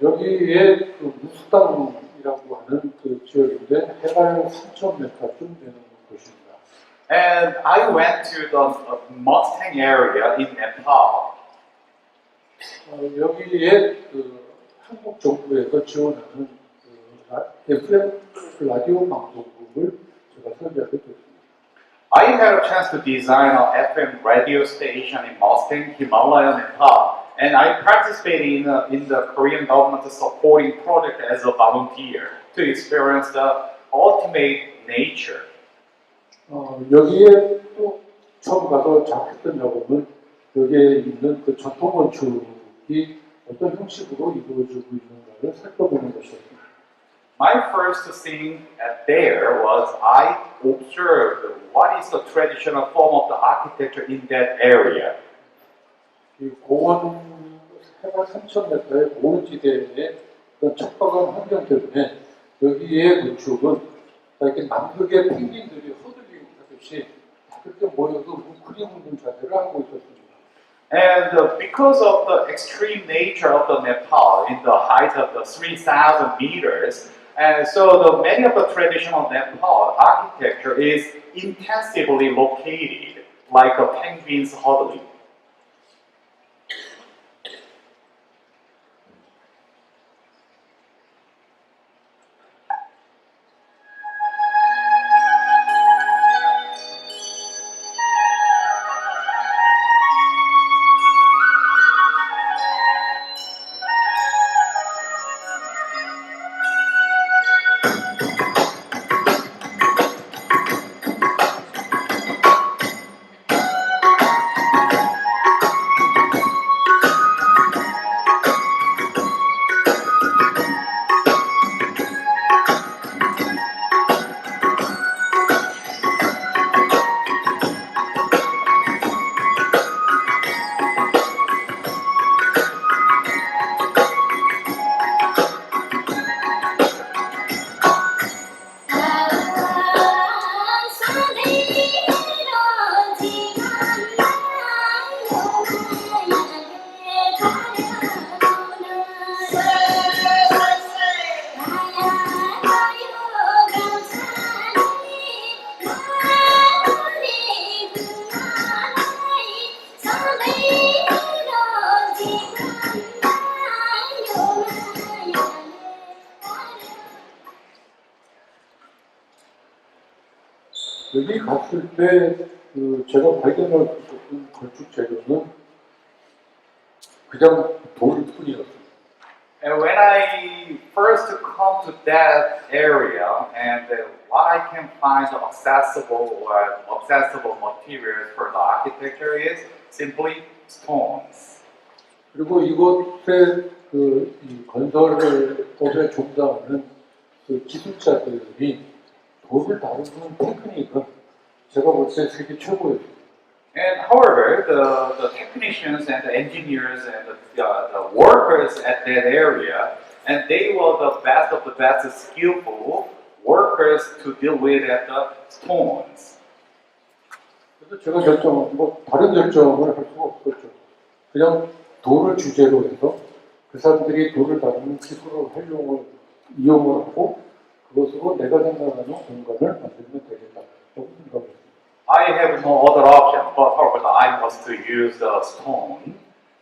Speaker 2: 여기에 무스당이라고 하는 지역인데 해발 3,000m쯤 되는 곳입니다.
Speaker 3: And I went to the Mustang area in Nepal.
Speaker 2: 여기에 한국 정부에서 지원하는 FM 라디오 방송국을 제가 설계하게 됐습니다.
Speaker 3: I had a chance to design an FM radio station in Mustang, Himalaya, Nepal, and I participated in the Korean government supporting project as a volunteer to experience the ultimate nature.
Speaker 2: 여기에 또 처음 가서 했던 작업은 여기에 있는 그 전통 건축이 어떤 형식으로 이루어지고 있는가를 살펴보는 것이었습니다.
Speaker 3: My first thing there was I observed what is the traditional form of the architecture in that area.
Speaker 2: 이 고원 해발 3,000m의 고원지대의 어떤 척박한 환경 때문에 여기의 건축은 이렇게 남극의 펭귄들이 허들리고 하듯이 그렇게 모여서 웅크리고 있는 자세를 하고 있었습니다.
Speaker 3: And because of the extreme nature of the Nepal in the height of the 3,000 meters, and so the many of the traditional Nepal architecture is intensively located, like a penguin's huddling.
Speaker 2: 여기 갔을 때 제가 발견할 수 있었던 건축 재료는 그냥 돌뿐이었어요.
Speaker 3: And when I first come to that area, and what I can find accessible materials for the architecture is simply stones.
Speaker 2: 그리고 이곳에 이 건설업에 종사하는 그 기술자들이 돌을 다루는 테크닉은 제가 볼 때 세계 최고였어요.
Speaker 3: And however, the technicians and the engineers and the workers at that area, and they were the best of the best skillful workers to deal with at the stones.
Speaker 2: 그래서 제가 뭐 다른 결정을 할 수가 없었죠. 그냥 돌을 주제로 해서 그 사람들이 돌을 다루는 기술을 이용을 하고 그것으로 내가 생각하는 공간을 만들면 되겠다고 생각했습니다.
Speaker 3: I have no other option, but however, I must use the stone,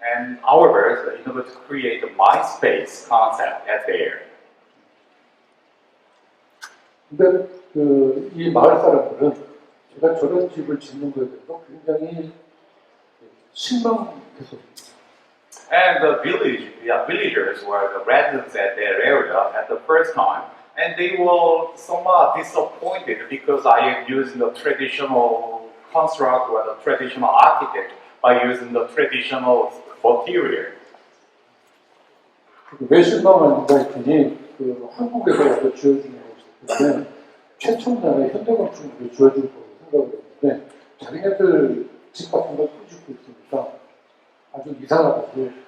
Speaker 3: and however, in order to create my space concept at there.
Speaker 2: 근데 이 마을 사람들은 제가 저런 집을 짓는 것에 대해서 굉장히 실망했었습니다.
Speaker 3: And the villagers were the residents at that area at the first time, and they were somewhat disappointed because I am using the traditional construct or the traditional architect by using the traditional material.
Speaker 2: 왜 실망하는가 했더니 한국에서 와서 지어주는 것이기 때문에 최첨단의 현대건축으로 지어줄 거라고 생각을 했는데 자기네들 집 같은 걸 꾸짖고 있으니까 아주 이상하다고.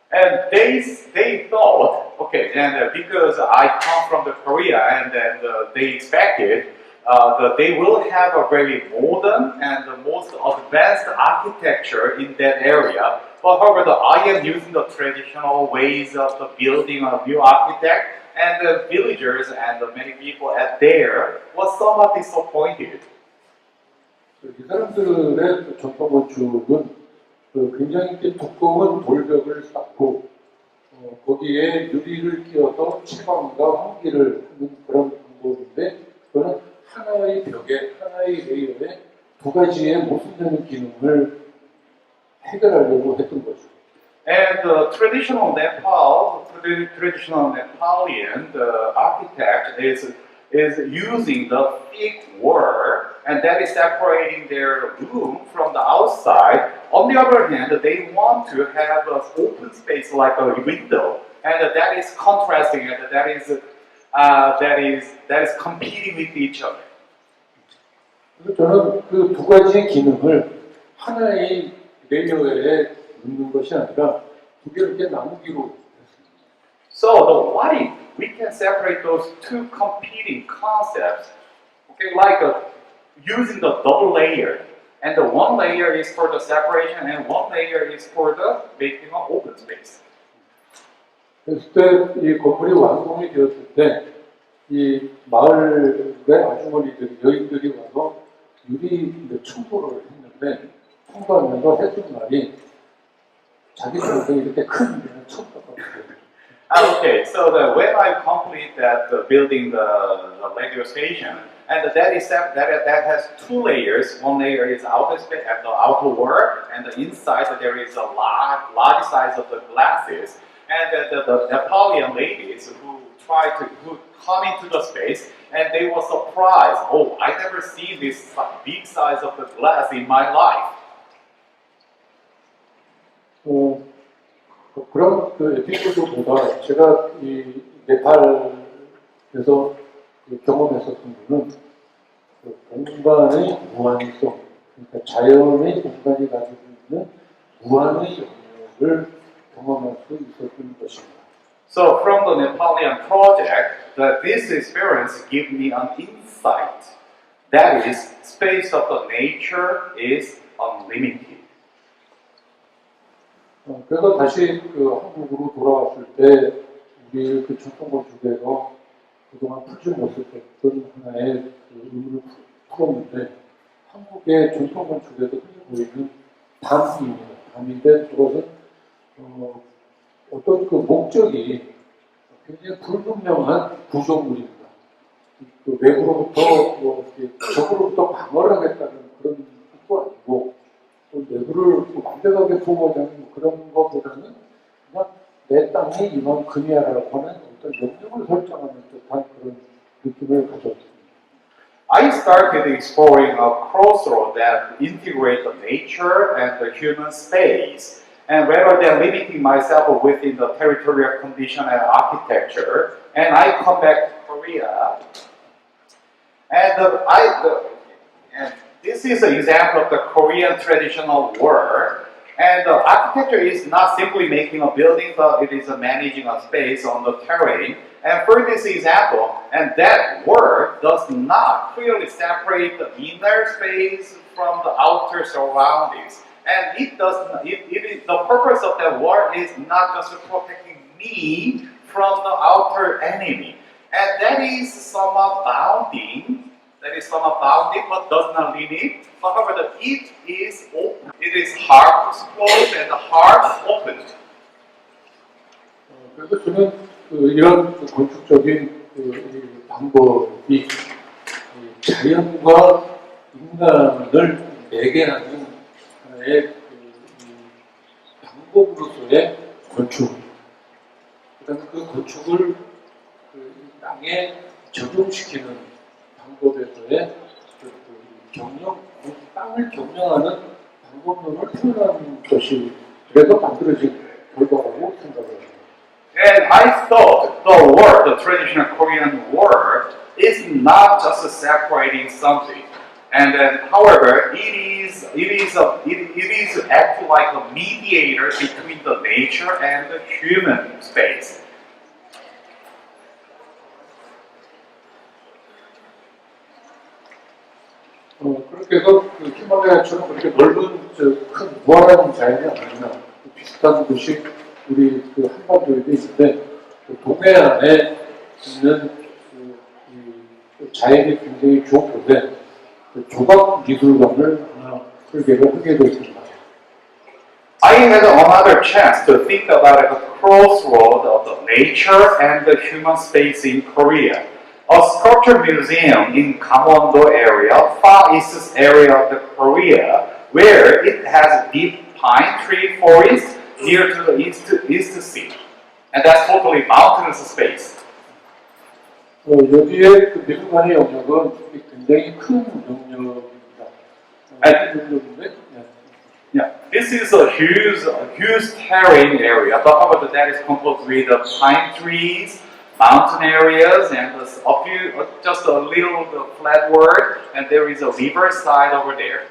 Speaker 3: And they thought, okay, and because I come from the Korea, and then they expected that they will have a very modern and the most advanced architecture in that area. But however, I am using the traditional ways of the building a new architect, and the villagers and the many people at there was somewhat disappointed.
Speaker 2: 이 사람들의 전통 건축은 굉장히 두꺼운 돌벽을 쌓고 거기에 유리를 끼워서 채광과 환기를 하는 그런 방법인데 그거는 하나의 벽에 하나의 레이어에 두 가지의 모순되는 기능을 해결하려고 했던 거죠.
Speaker 3: And the traditional Nepalian architect is using the thick wall, and that is separating their room from the outside. On the other hand, they want to have an open space like a window, and that is contrasting, and that is competing with each other.
Speaker 2: 저는 그 두 가지의 기능을 하나의 레이어에 넣는 것이 아니라 두 개를 이렇게 나누기로 했습니다.
Speaker 3: So, what if we can separate those two competing concepts? Okay, like using the double layer. And the one layer is for the separation and one layer is for the making of open space.
Speaker 2: 그랬을 때 이 건물이 완공이 되었을 때 이 마을의 아주머니들이 여인들이 와서 유리 청소를 했는데 청소하면서 해준 말이 자기 동생이 이렇게 큰 유리는 처음 봤거든요.
Speaker 3: Okay, so when I complete that building the radio station, and that has two layers. One layer is outer space and the outer world, and the inside there is a large size of the glasses. And the Napoleon ladies who come into the space, and they were surprised. Oh, I never seen this big size of the glass in my life.
Speaker 2: 그런 그 에피소드보다 제가 이 네팔에서 경험했었던 거는 그 공간의 무한성, 그러니까 자연의 공간이 가지고 있는 무한의 영역을 경험할 수 있었던 것입니다.
Speaker 3: So from the Napoleon project, this experience gave me an insight. That is, space of the nature is unlimited.
Speaker 2: 그래서 다시 그 한국으로 돌아왔을 때 우리 그 전통건축에서 그동안 풀지 못했던 하나의 그 의문을 풀었는데 한국의 전통건축에서 흔히 보이는 담입니다. 담인데 그것은 어떤 그 목적이 굉장히 불분명한 구조물입니다. 그 외부로부터 적으로부터 방어를 하겠다는 그런 뜻도 아니고 또 내부를 완벽하게 보호하자는 그런 것보다는 그냥 내 땅에 이만큼이야라고 하는 어떤 영역을 설정하는 듯한 그런 느낌을 가졌습니다.
Speaker 3: I started exploring a crossroad that integrates the nature and the human space. And rather than limiting myself within the territorial condition and architecture, and I come back to Korea, and this is an example of the Korean traditional work. And the architecture is not simply making a building, but it is managing a space on the terrain. And for this example, and that work does not clearly separate the inner space from the outer surroundings. And the purpose of that work is not just protecting me from the outer enemy. And that is somewhat bounding. That is somewhat bounding, but does not limit. However, it is open. It is hard closed and hard open.
Speaker 2: 그래서 저는 이런 건축적인 이 방법이 자연과 인간을 매개하는 하나의 방법으로서의 건축. 그다음에 그 건축을 이 땅에 적용시키는 방법에서의 땅을 경영하는 방법론을 표현하는 것이 그래서 만들어진 결과라고 생각을 합니다.
Speaker 3: And I thought the traditional Korean work is not just separating something. And then, however, it is act like a mediator between the nature and the human space.
Speaker 2: 그렇게 해서 그 히말라야처럼 그렇게 넓은 큰 무한한 자연이 아니구나. 비슷한 곳이 우리 그 한반도에도 있는데 그 동해안에 있는 그 자연이 굉장히 좋은데 그 조각 미술관을 하나 설계를 하게 됐습니다.
Speaker 3: I had another chance to think about a crossroad of the nature and the human space in Korea. A sculpture museum in Gangwon-do area, far east area of the Korea, where it has deep pine tree forest near to the east sea, and that's totally mountainous space.
Speaker 2: 여기에 그 미술관의 영역은 굉장히 큰 영역입니다.
Speaker 3: Yeah, this is a huge terrain area. But that is composed with pine trees, mountain areas, and just a little flat world, and there is a river side over there.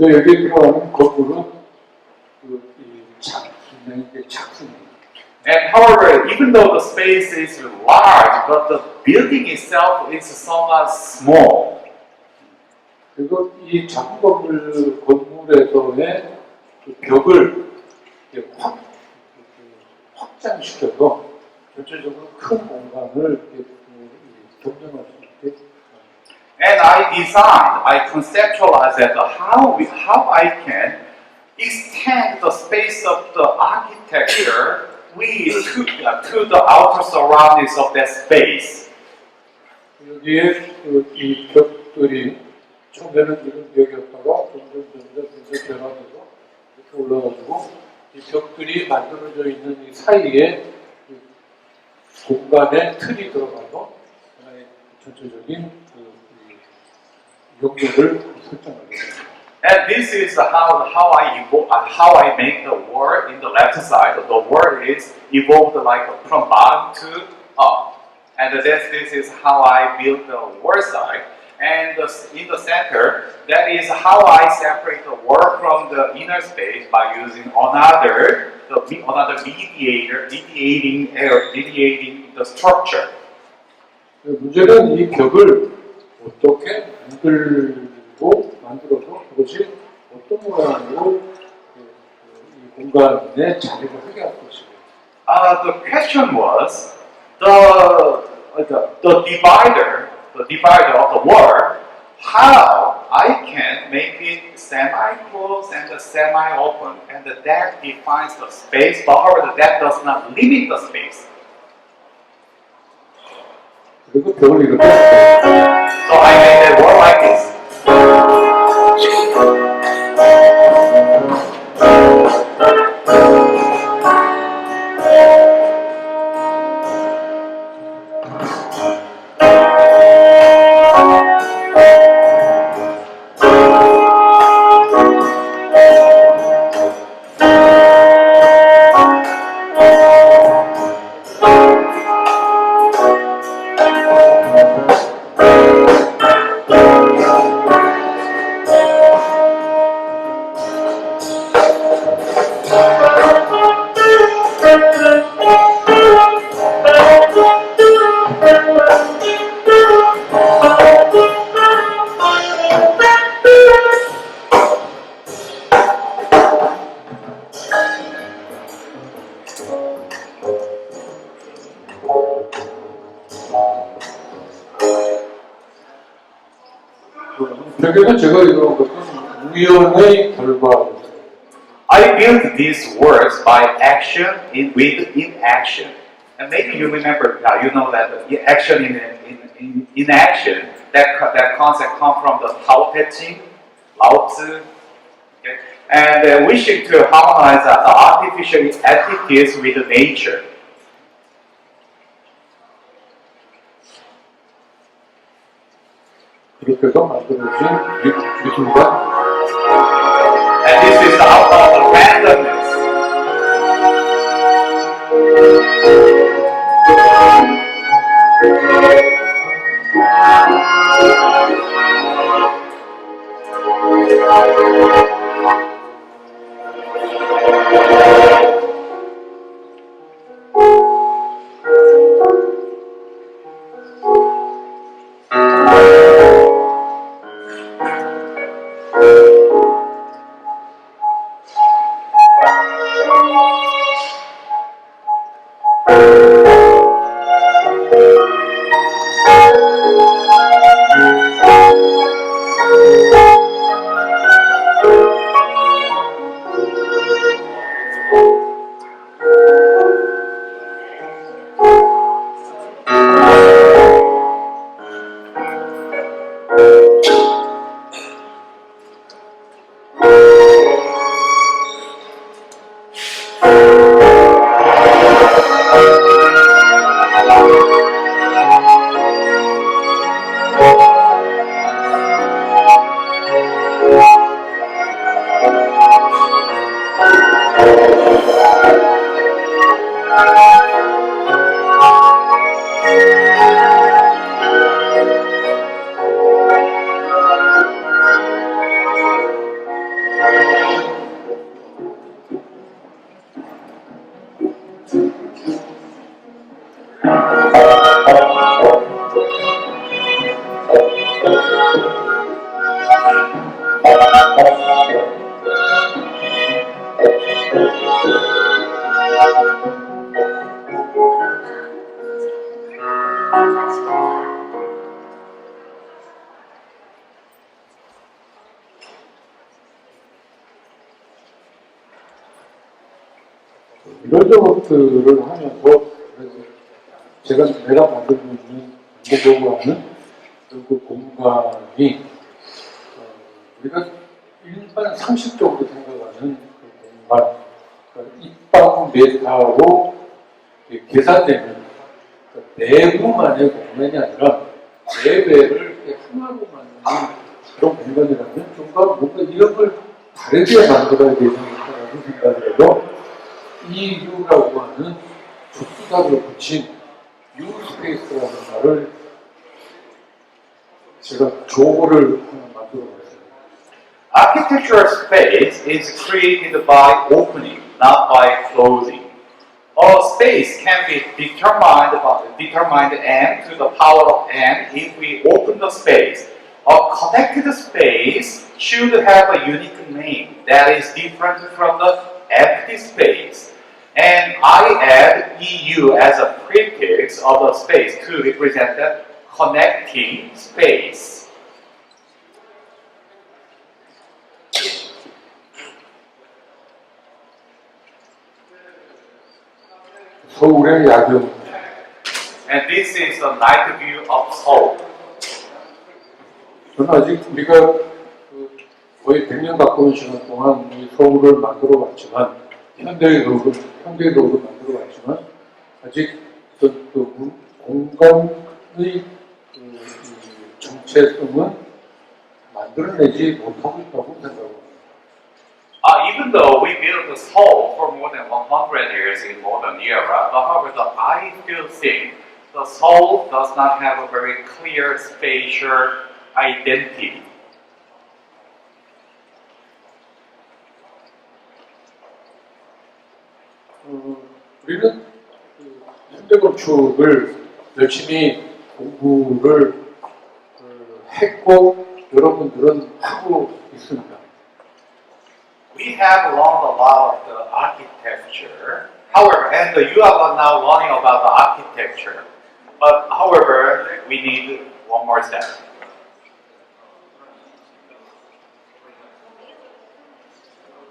Speaker 2: 여기 들어가는 건물은 굉장히 작습니다.
Speaker 3: And however, even though the space is large, but the building itself is somewhat small.
Speaker 2: 그리고 이 작은 건물에서의 그 벽을 이렇게 확장시켜서 전체적으로 큰 공간을 이렇게 경쟁할 수 있게.
Speaker 3: And I conceptualized that how I can extend the space of the architecture to the outer surroundings of that space.
Speaker 2: 여기에 이 벽들이 처음에는 이런 벽이었다가 점점 변화돼서 이렇게 올라가지고 이 벽들이 만들어져 있는 이 사이에 그 공간에 틀이 들어가서 하나의 전체적인 용도를 설정하게 됩니다.
Speaker 3: And this is how I make the word in the left side. The word is evolved like from bottom to up. And this is how I build the word side. And in the center, that is how I separate the word from the inner space by using another mediating the structure.
Speaker 2: 문제는 이 벽을 어떻게 만들어서 그것이 어떤 모양으로 이 공간에 자리를 하게 할 것이고.
Speaker 3: The question was the divider of the word. How I can make it semi-closed and semi-open, and that defines the space, but however that does not limit the space.
Speaker 2: 그리고 벽을 이렇게.
Speaker 3: So I made that word like this.
Speaker 2: 벽에는 제가 이런 것은 우연의 결과.
Speaker 3: I built these words by action with inaction. And maybe you remember, you know that the action in action, that concept comes from the Tao Te Ching, Lao Tzu. Okay? And wishing to harmonize the artificial entities with nature.
Speaker 2: 그렇게 해서 만들어진 미술관.
Speaker 3: And this is the outcome of randomness.
Speaker 2: 이런 작업들을 하면서 그래서 내가 만들고 있는 만들려고 하는 그 공간이 우리가 일반 상식적으로 생각하는 그 공간, 그러니까 입방 메타로 계산되는 내부만의 공간이 아니라 내배를 하나로 만드는 그런 공간이라면 좀 더 뭔가 이런 걸 다르게 만들어야 되는 거라는 생각을 해서 EU라고 하는 족수단을 붙인 U 스페이스라는 말을 제가 조어를 하나 만들어 봤어요.
Speaker 3: Architectural space is created by opening, not by closing. A space can be determined n to the power of n if we open the space. A connected space should have a unique name that is different from the empty space. And I add EU as a prefix of the space to represent the connecting space.
Speaker 2: 서울의 야경.
Speaker 3: And this is the night view of Seoul.
Speaker 2: 저는 아직 우리가 거의 100년 가까운 시간 동안 이 서울을 만들어 왔지만, 현대도를 만들어 왔지만, 아직 그 공간의 정체성은 만들어내지 못하고 있다고 생각합니다.
Speaker 3: Even though we built the Seoul for more than 100 years in modern era, but however, I still think the Seoul does not have a very clear spatial identity.
Speaker 2: 우리는 현대건축을 열심히 공부를 했고 여러분들은 하고 있습니다.
Speaker 3: We have learned a lot of the architecture. However, and you are now learning about the architecture. But however, we need one more step.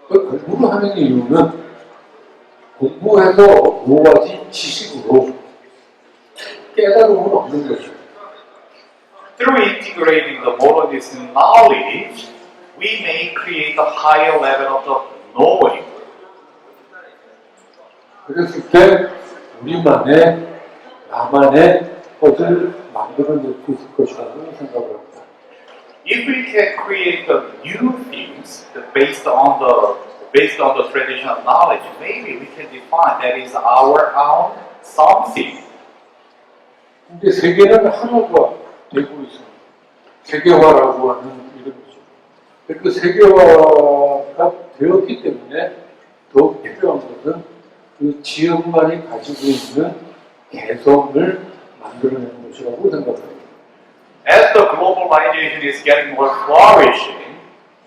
Speaker 2: 공부를 하는 이유는 공부해서 모아진 지식으로 깨달음을 얻는 것이죠.
Speaker 3: Through integrating the modernist knowledge, we may create a higher level of the knowing.
Speaker 2: 그랬을 때 우리만의 나만의 것을 만들어낼 수 있을 것이라고 생각을 합니다.
Speaker 3: If we can create the new things based on the traditional knowledge, maybe we can define that is our own something.
Speaker 2: 근데 세계는 하나가 되고 있습니다. 세계화라고 하는 이름이죠. 그 세계화가 되었기 때문에 더 필요한 것은 그 지역만이 가지고 있는 개성을 만들어내는 것이라고 생각합니다.
Speaker 3: As the globalization is getting more flourishing,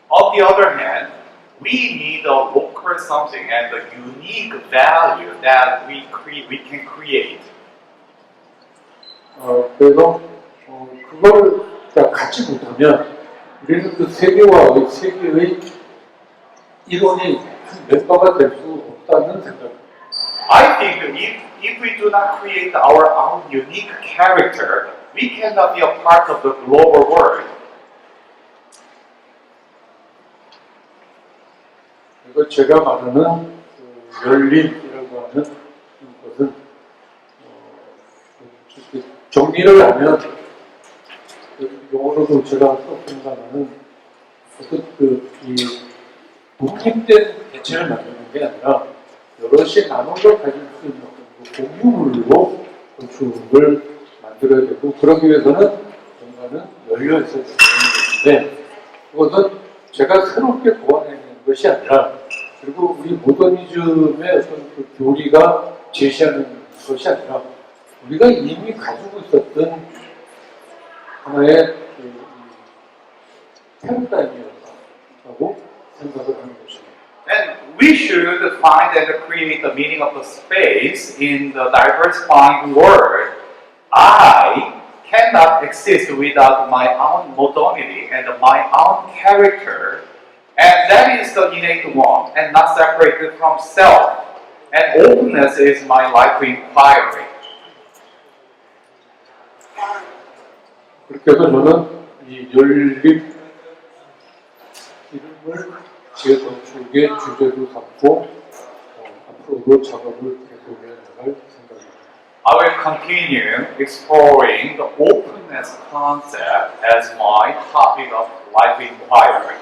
Speaker 3: on the other hand, we need a local something and the unique value that we can create.
Speaker 2: 그래서 그걸 갖지 못하면 우리는 그 세계의 일원이 멤버가 될 수 없다는 생각입니다.
Speaker 3: I think if we do not create our own unique character, we cannot be a part of the global world.
Speaker 2: 그리고 제가 말하는 열림이라고 하는 것은 정리를 하면 영어로도 제가 썼습니다만은 어떤 이 독립된 개체를 만드는 게 아니라 여럿이 나눈 걸 가질 수 있는 어떤 공유물로 건축을 만들어야 되고 그러기 위해서는 뭔가는 열려 있어야 되는 것인데 그것은 제가 새롭게 보완해내는 것이 아니라 그리고 우리 모더니즘의 어떤 그 교리가 제시하는 것이 아니라 우리가 이미 가지고 있었던 하나의 패러다임이었다고 생각을 하는 것입니다.
Speaker 3: And we should find and create the meaning of the space in the diversifying word. I cannot exist without my own modernity and my own character, and that is the innate one, and not separated from self. And openness is my life inquiry.
Speaker 2: 그렇게 해서 저는 이 열립 이름을 제 건축의 주제로 삼고 앞으로도 작업을 계속해 나갈 생각입니다.
Speaker 3: I will continue exploring the openness concept as my topic of life inquiry.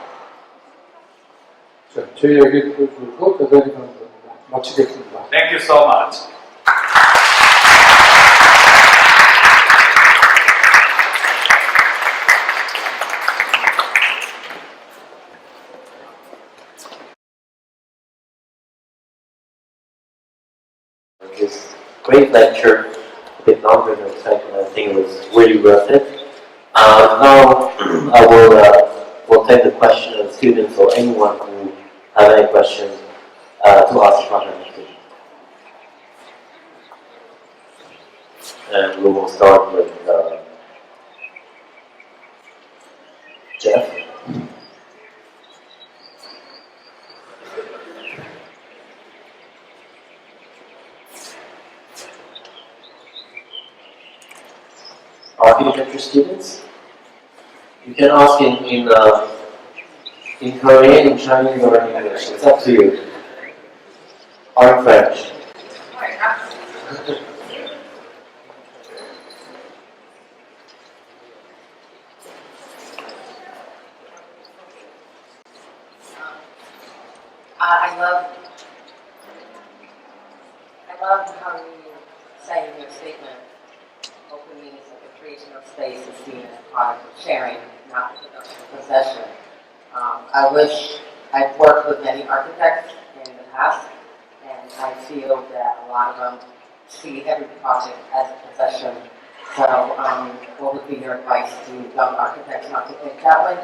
Speaker 2: 자, 제 이야기 들어주셔서 대단히 감사합니다. 마치겠습니다.
Speaker 3: Thank you so much.
Speaker 1: This great lecture, a bit longer than expected. I think it was really worth it. Now I will take the question of students or anyone who have any questions to ask Prof. And we will start with Jeff. Architecture students, you can ask in Korean, in Chinese, or in English. It's up to you. Or in French.
Speaker 4: I love how you say in your statement, open means that the creation of space is seen as a product of sharing, not the production of possession. I wish I've worked with many architects in the past, and I feel that a lot of them see every project as a possession. So, what would be your advice to young architects not to think that way?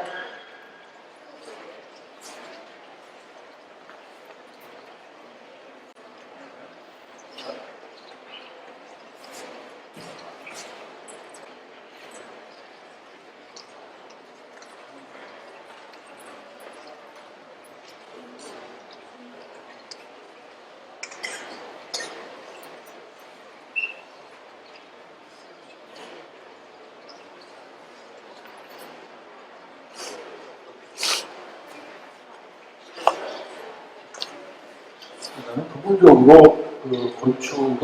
Speaker 2: 나는 기본적으로 그 건축은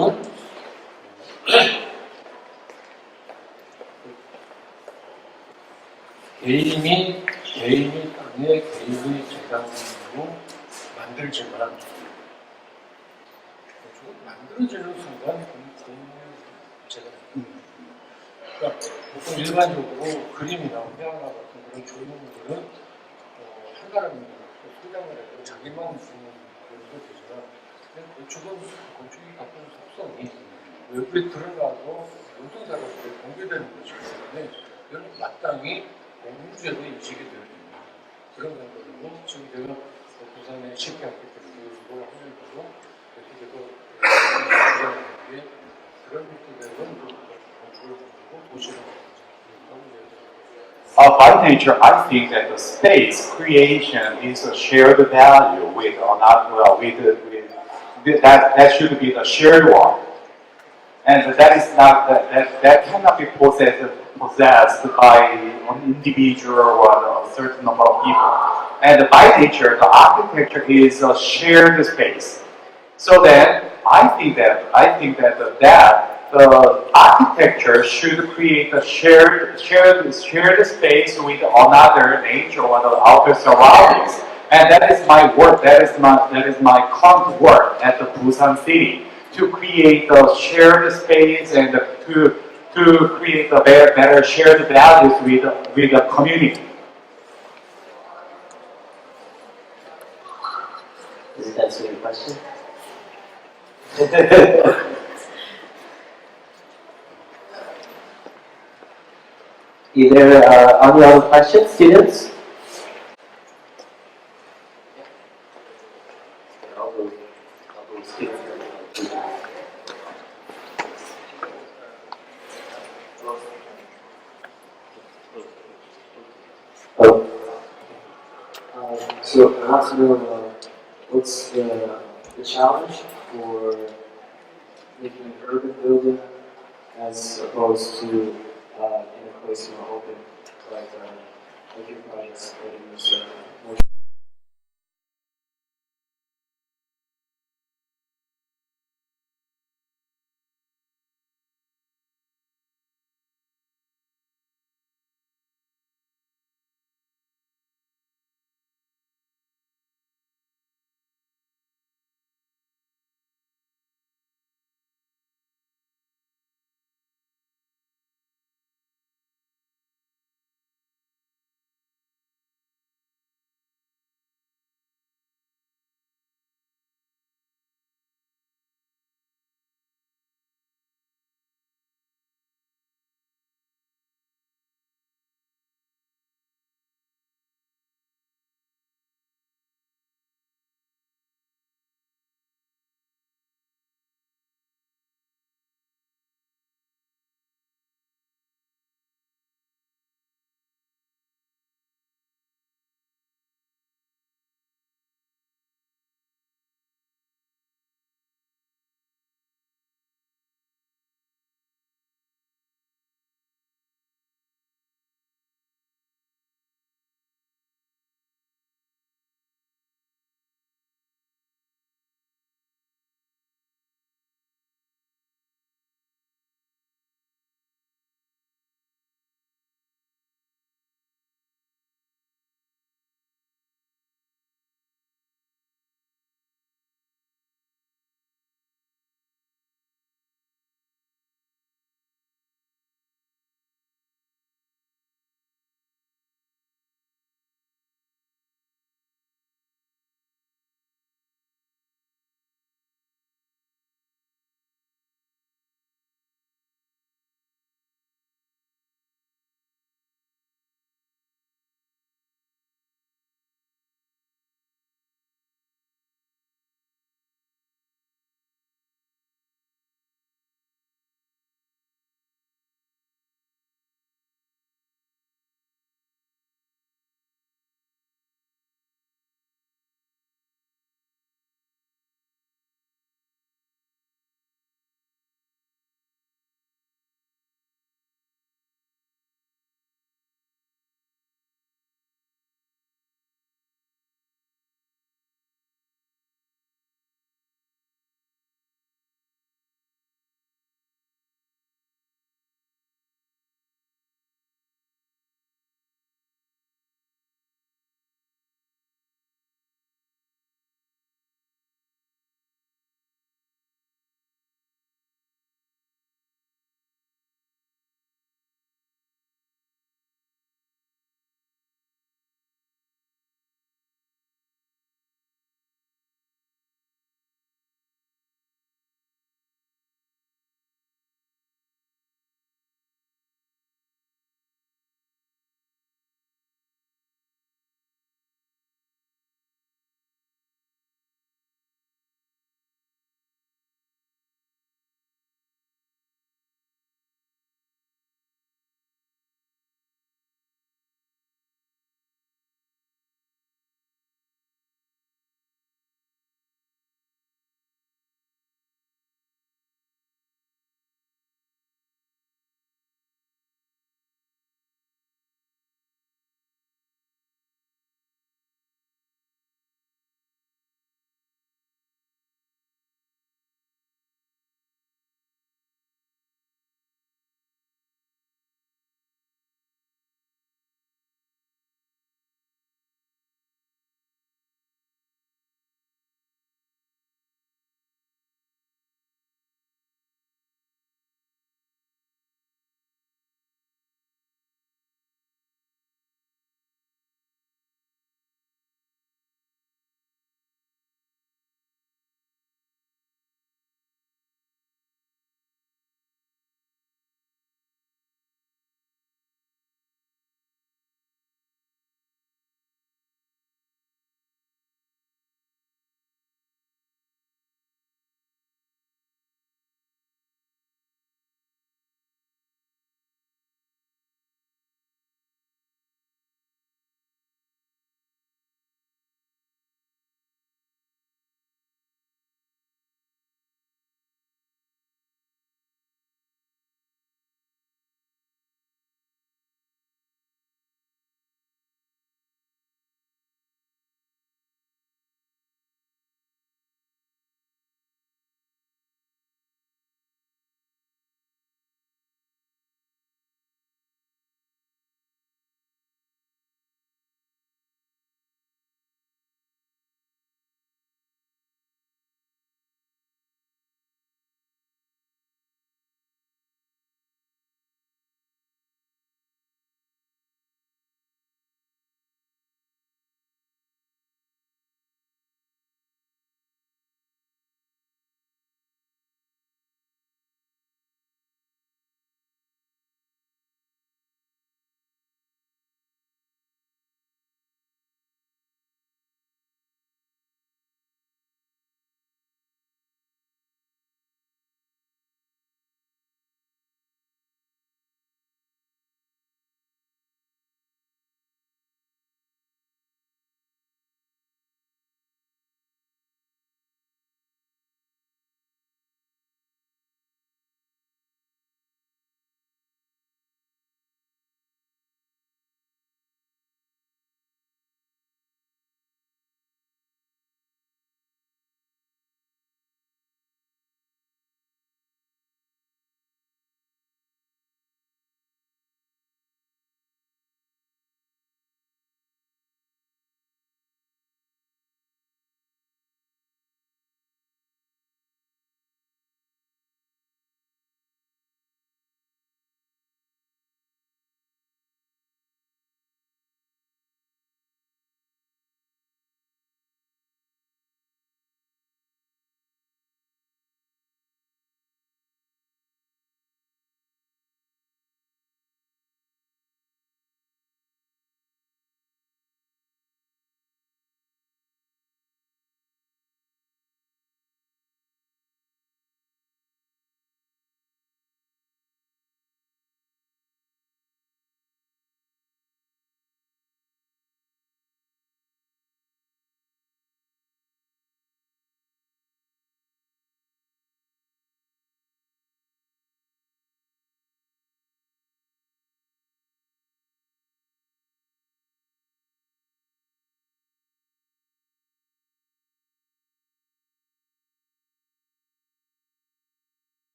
Speaker 2: 개인이 땅에 개인이 재단으로 만들지만 건축은 만들어지는 순간 제가 그러니까 보통 일반적으로 그림이나 회화나 같은 그런 조형물은 한 사람이 소장을 해도 자기만 쓰는 그런 게 되지만 건축이 갖고 있는 속성이 외부에 드러나서 모든 사람들이 공개되는 것이기 때문에 이런 마땅히 공유제로 인식이 되어야 됩니다. 그런 관점으로 지금 제가 부산의 실패 아키텍트로 하면서도 이렇게 그런 것들은 건축을 보고 도시를
Speaker 3: By nature, I think that the space creation is a shared value with another, that should be the shared one, and that is not that cannot be possessed by an individual or a certain number of people. And by nature, the architecture is a shared space. So then, I think that the architecture should create a shared space with another nature or the outer surroundings. And that is my work. That is my current work at the Busan city, to create a shared space and to create a better shared values with the community.
Speaker 1: Does that answer your question? Is there any other questions, students? I'll go students.
Speaker 5: So perhaps what's the the challenge for making an urban building as opposed to in a place more open, like your projects, but it was more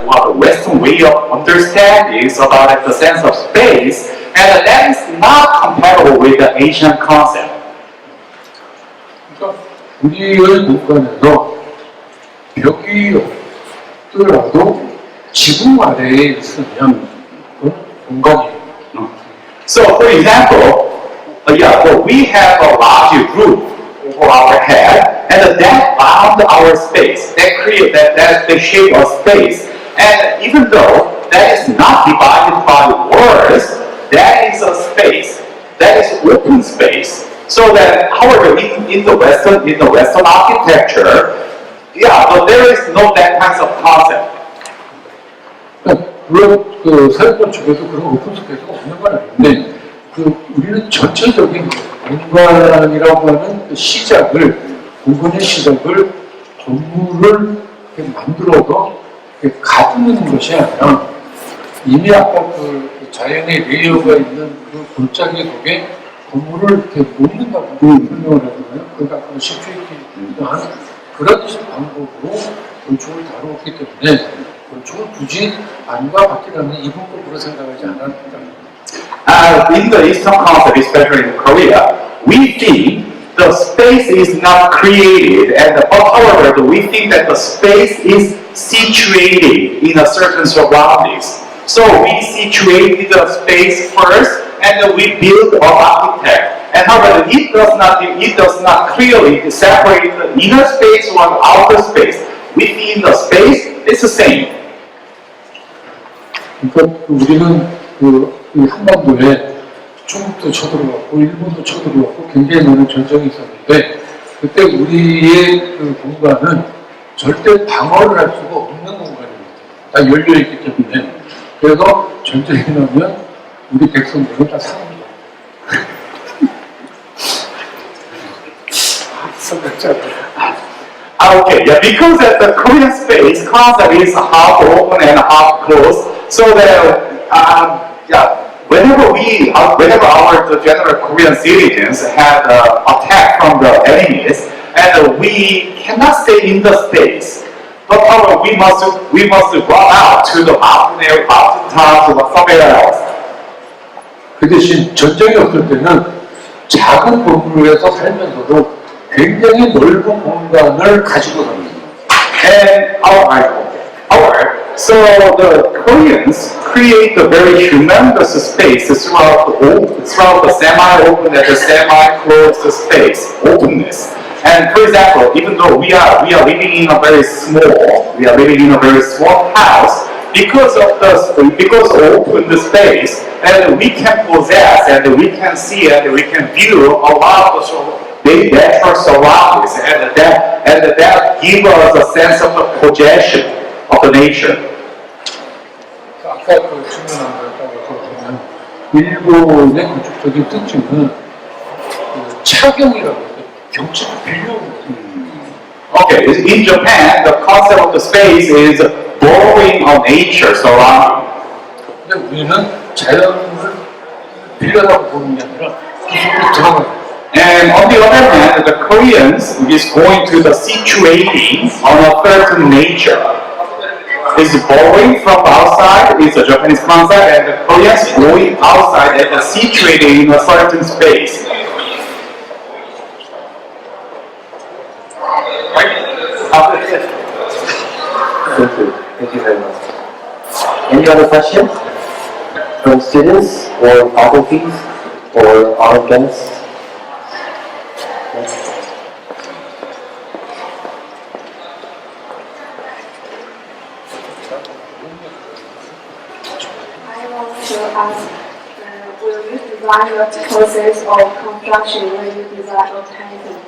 Speaker 3: the Western way of understanding about the sense of space, and that is not compatible with the Asian concept.
Speaker 2: 그러니까 우리의 공간에서 벽이 없더라도 지붕 아래에 있으면 그건 공간이에요.
Speaker 3: So, for example, we have a large roof over our head, and that bound our space. That's the shape of space. And even though that is not divided by walls, that is a space. That is open space. So that, however, in the Western architecture, but there is no that kind of concept.
Speaker 2: 물론 그 사회건축에도 그런 오픈 스페이스가 없는 건 아닌데 우리는 전체적인 공간이라고 하는 그 공간의 시작을 건물을 만들어서 가두는 것이 아니라 이미 아까 그 자연의 레이어가 있는 그 골짜기 속에 건물을 이렇게 놓는다고 설명을 하잖아요. 그러니까 그 시큐리티도 하는 그런 방법으로 건축을 다루었기 때문에 건축을 굳이 안과 밖이라는 이분법으로 생각하지 않았다.
Speaker 3: In the Eastern concept, especially in Korea, we think the space is not created, however, we think that the space is situated in a certain surroundings. So we situated the space first, and then we build an architect. And however, it does not clearly separate the inner space from outer space. Within the space, it's the same.
Speaker 2: 그러니까 우리는 이 한반도에 중국도 쳐들어갔고 일본도 쳐들어갔고 굉장히 많은 전쟁이 있었는데 그때 우리의 그 공간은 절대 방어를 할 수가 없는 공간입니다. 다 열려 있기 때문에 그래서 전쟁이 나면 우리 백성들은 다 사람이다.
Speaker 3: Okay, because the Korean space concept is half open and half closed, so that whenever the general Korean citizens had attack from the enemies, and we cannot stay in the space, but however we must run out to the mountain tops or somewhere else.
Speaker 2: 그 대신 전쟁이 없을 때는 작은 건물에서 살면서도 굉장히 넓은 공간을 가지고 삽니다.
Speaker 3: And so the Koreans create a very humongous space throughout the semi-open and the semi-closed space, openness. And for example, even though we are living in a very small house, because open the space, and we can possess, and we can see, and we can view a lot of the natural surroundings, and that gives us a sense of the possession of the nature.
Speaker 2: 아까 그 질문한 거에 보면 일본의 건축적인 특징은 차경이라고 해요. 경치를 빌려오는 거죠.
Speaker 3: Okay, in Japan, the concept of the space is borrowing of nature surrounding.
Speaker 2: 근데 우리는 자연을 빌려다가 보는 게 아니라 그 속으로 들어가요.
Speaker 3: And on the other hand, the Koreans is going to the situating on a certain nature. Is borrowing from outside is a Japanese concept, and the Koreans going outside and situating in a certain space.
Speaker 1: Thank you very much. Any other questions from students or faculties or our guests?
Speaker 6: I want to ask, will you design the process of construction when you design a painting?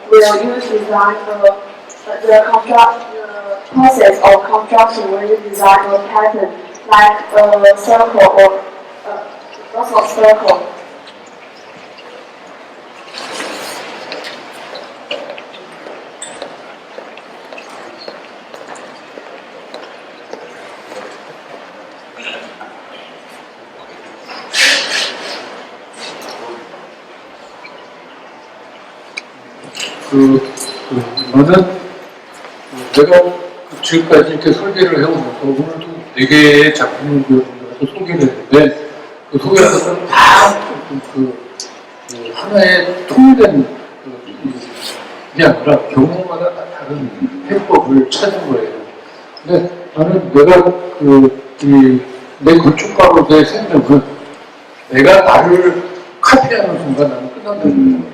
Speaker 6: Will you design the process of construction when you design a pattern, like a circle or lots of circle?
Speaker 2: 저는 내가 지금까지 이렇게 설계를 해오면서 오늘도 4개의 작품을 여러분들한테 소개를 했는데 그 소개하는 것은 다 하나의 통일된 게 아니라 경우마다 다른 해법을 찾은 거예요. 근데 나는 내가 내 건축가로서의 생명은 내가 나를 카피하는 순간 나는 끝난다는 거예요.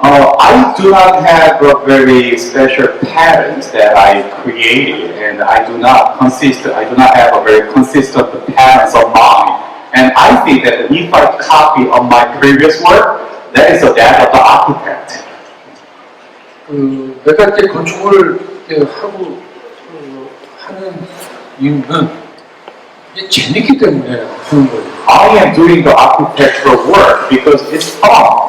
Speaker 3: I do not have a very special patterns that I created, and I do not have a very consistent patterns of mine. And I think that if I copy on my previous work, that is the death of the architect.
Speaker 2: 내가 이렇게 건축을 이렇게 하고 하는 이유는 이게 재밌기 때문에 하는 거예요.
Speaker 3: I am doing the architectural work because it's fun.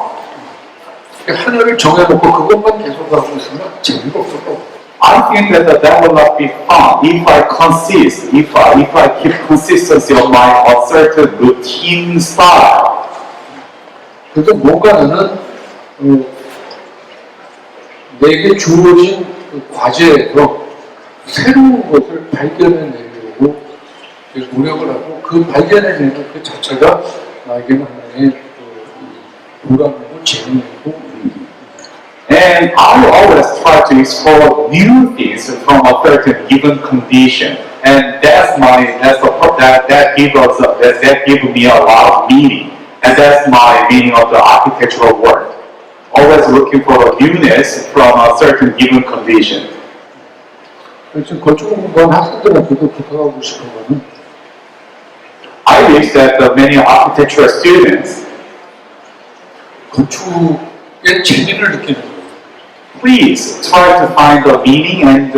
Speaker 2: 하나를 정해놓고 그것만 계속하고 있으면 재미가 없어서.
Speaker 3: I think that will not be fun if I keep consistency of my certain routine style.
Speaker 2: 그래서 뭔가 나는 내게 주어진 과제에서 새로운 것을 발견해내려고 노력을 하고 그 발견해내는 그 자체가 나에게는 하나의 보람이고 재미이고.
Speaker 3: And I always try to explore new things from a certain given condition, and that gives me a lot of meaning, and that's my meaning of the architectural work. Always looking for a newness from a certain given condition.
Speaker 2: 지금 건축 공부한 학생들한테도 부탁하고 싶은 거는
Speaker 3: I wish that many architectural students
Speaker 2: 건축의 재미를 느끼는 거예요.
Speaker 3: please try to find the meaning and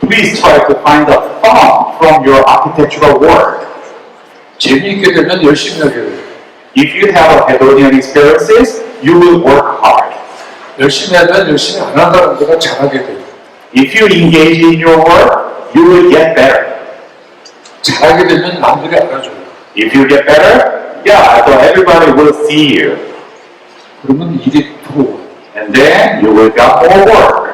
Speaker 3: please try to find the fun from your architectural work.
Speaker 2: 재미있게 되면 열심히 하게 돼요.
Speaker 3: If you have hedonic experiences, you will work hard.
Speaker 2: 열심히 하면 열심히 안 하는 사람들은 잘하게 돼요.
Speaker 3: If you engage in your work, you will get better.
Speaker 2: 잘하게 되면 남들이 알아줘요.
Speaker 3: If you get better, yeah, so everybody will see you.
Speaker 2: 그러면 일이 들어와요.
Speaker 3: And then you will get more work.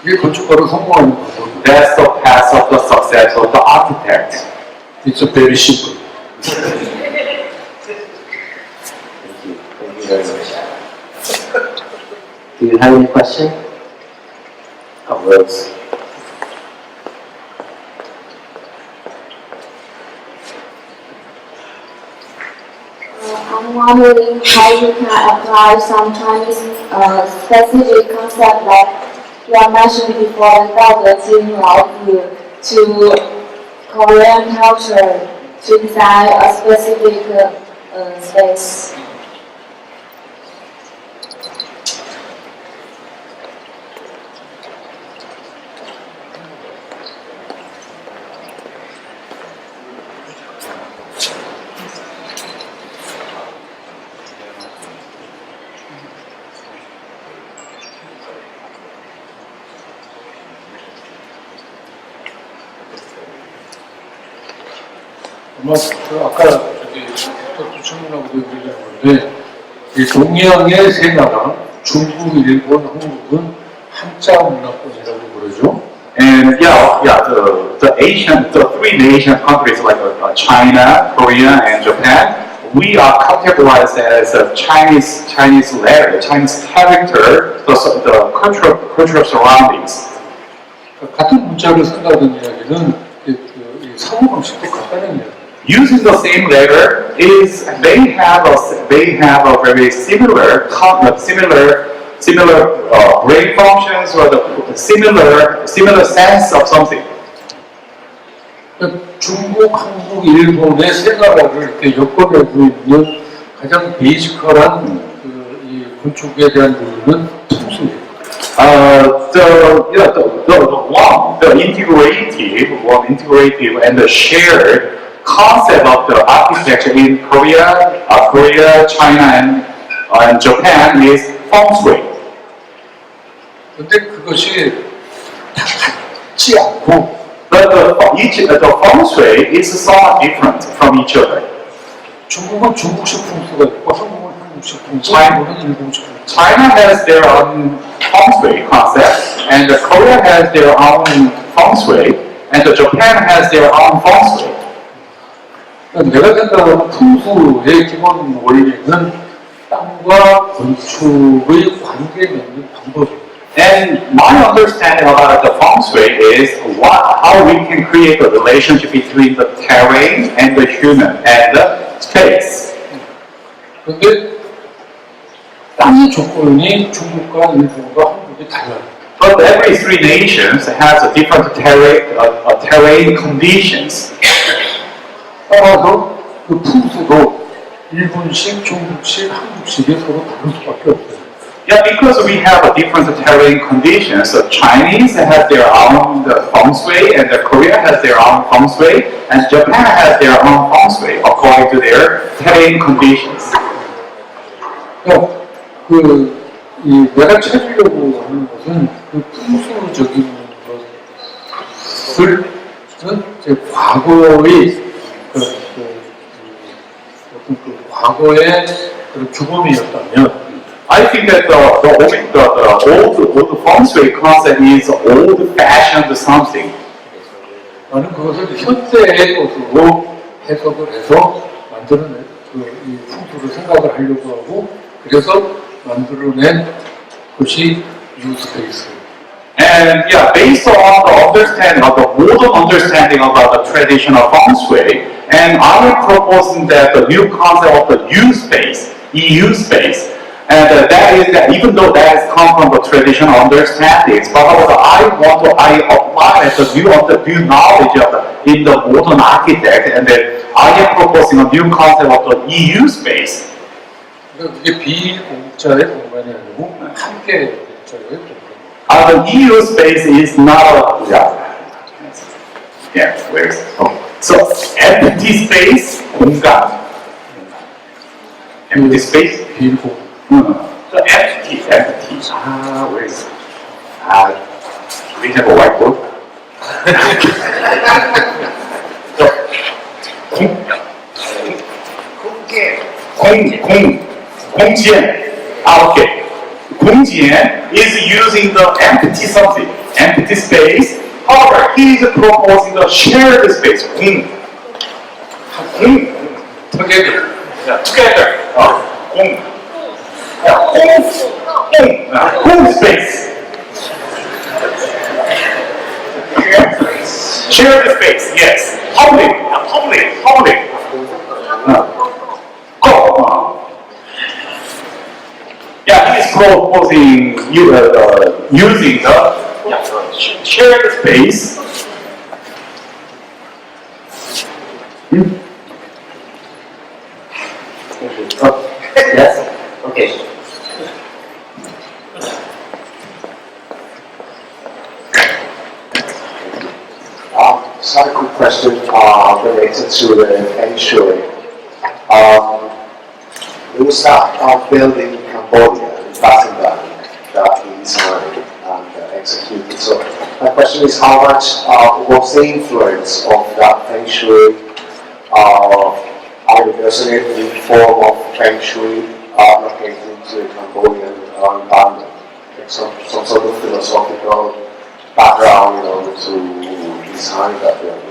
Speaker 2: 이게 건축가로 성공하는 방법이에요.
Speaker 3: That's the path of the success of the architect.
Speaker 2: It's a very simple.
Speaker 1: Thank you very much. Do you have any question? Rose.
Speaker 6: I'm wondering how you can apply some Chinese specific concept like you are mentioned before about the InCheol WKU to Korean culture to design a specific space.
Speaker 2: 아마 아까 또 질문하고도 얘기한 건데 이 동양의 세 나라 중국, 일본, 한국은 한자 문화권이라고 그러죠.
Speaker 3: And the three Asian countries like China, Korea, and Japan, we are categorized as a Chinese letter, Chinese character, the cultural surroundings.
Speaker 2: 같은 문자를 쓴다는 이야기는 이 사고 방식도 같다는 이야기.
Speaker 3: Using the same letter they have a very similar brain functions or the similar sense of something.
Speaker 2: 중국, 한국, 일본의 세 나라를 이렇게 엮어내고 있는 가장 베이직한 이 건축에 대한 논리는 통수예요.
Speaker 3: The integrative and the shared concept of the architecture in Korea, China, and Japan is feng shui.
Speaker 2: 근데 그것이 다 같지 않고
Speaker 3: But the feng shui is somewhat different from each other.
Speaker 2: 중국은 중국식 풍수가 있고 한국은 한국식 풍수, 일본은 일본식 풍수.
Speaker 3: China has their own feng shui concept. and Korea has their own feng shui, and Japan has their own feng shui.
Speaker 2: 내가 생각하는 풍수의 기본 원리는 땅과 건축의 관계 맺는 방법입니다.
Speaker 3: And my understanding about the feng shui is how we can create a relationship between the terrain and the human and the space.
Speaker 2: 그런데 땅의 조건이 중국과 일본과 한국이 달라요.
Speaker 3: But every three nations has a different terrain conditions.
Speaker 2: 따라서 그 풍수도 일본식, 중국식, 한국식이 서로 다를 수밖에 없어요.
Speaker 3: Yeah, because we have a different terrain conditions. The Chinese have their own feng shui, and Korea has their own feng shui, and Japan has their own feng shui according to their terrain conditions.
Speaker 2: 내가 찾으려고 하는 것은 그 풍수적인 것을 제 과거의 과거의 그런 규범이었다면.
Speaker 3: I think that the old feng shui concept is old-fashioned something.
Speaker 2: 나는 그것을 현대의 것으로 해석을 해서 만들어낸 이 풍수를 생각을 하려고 하고 그래서 만들어낸 것이 뉴스페이스.
Speaker 3: And yeah, based on the understanding of the modern understanding about the traditional feng shui, and I am proposing that the new concept of the U space, EU space, and that is that even though that has come from the traditional understandings, but also I apply the new knowledge in the modern architect, and then I am proposing a new concept of the EU space.
Speaker 2: 그러니까 그게 비공짜의 공간이 아니고 함께 공짜의 공간.
Speaker 3: The EU space is not where is it? Oh. So empty space, 공간. Empty space,
Speaker 2: 비공.
Speaker 3: So empty. Where is it? Do we have a whiteboard? 공지엔. Okay. 공지엔 is using the empty something, empty space. However, he is proposing the shared space.
Speaker 2: Together.
Speaker 3: Yeah, together. Home space. Shared space, yes. Public. Yeah, he is proposing using the shared space.
Speaker 1: Yes? Okay.
Speaker 7: Just had a quick question related to the feng shui. There was that building in Cambodia, in Battambang, that he designed and executed. So my question is, how much was the influence of that feng shui either personally in the form of feng shui located into the Cambodian environment? Like some sort of philosophical background in order to design that building.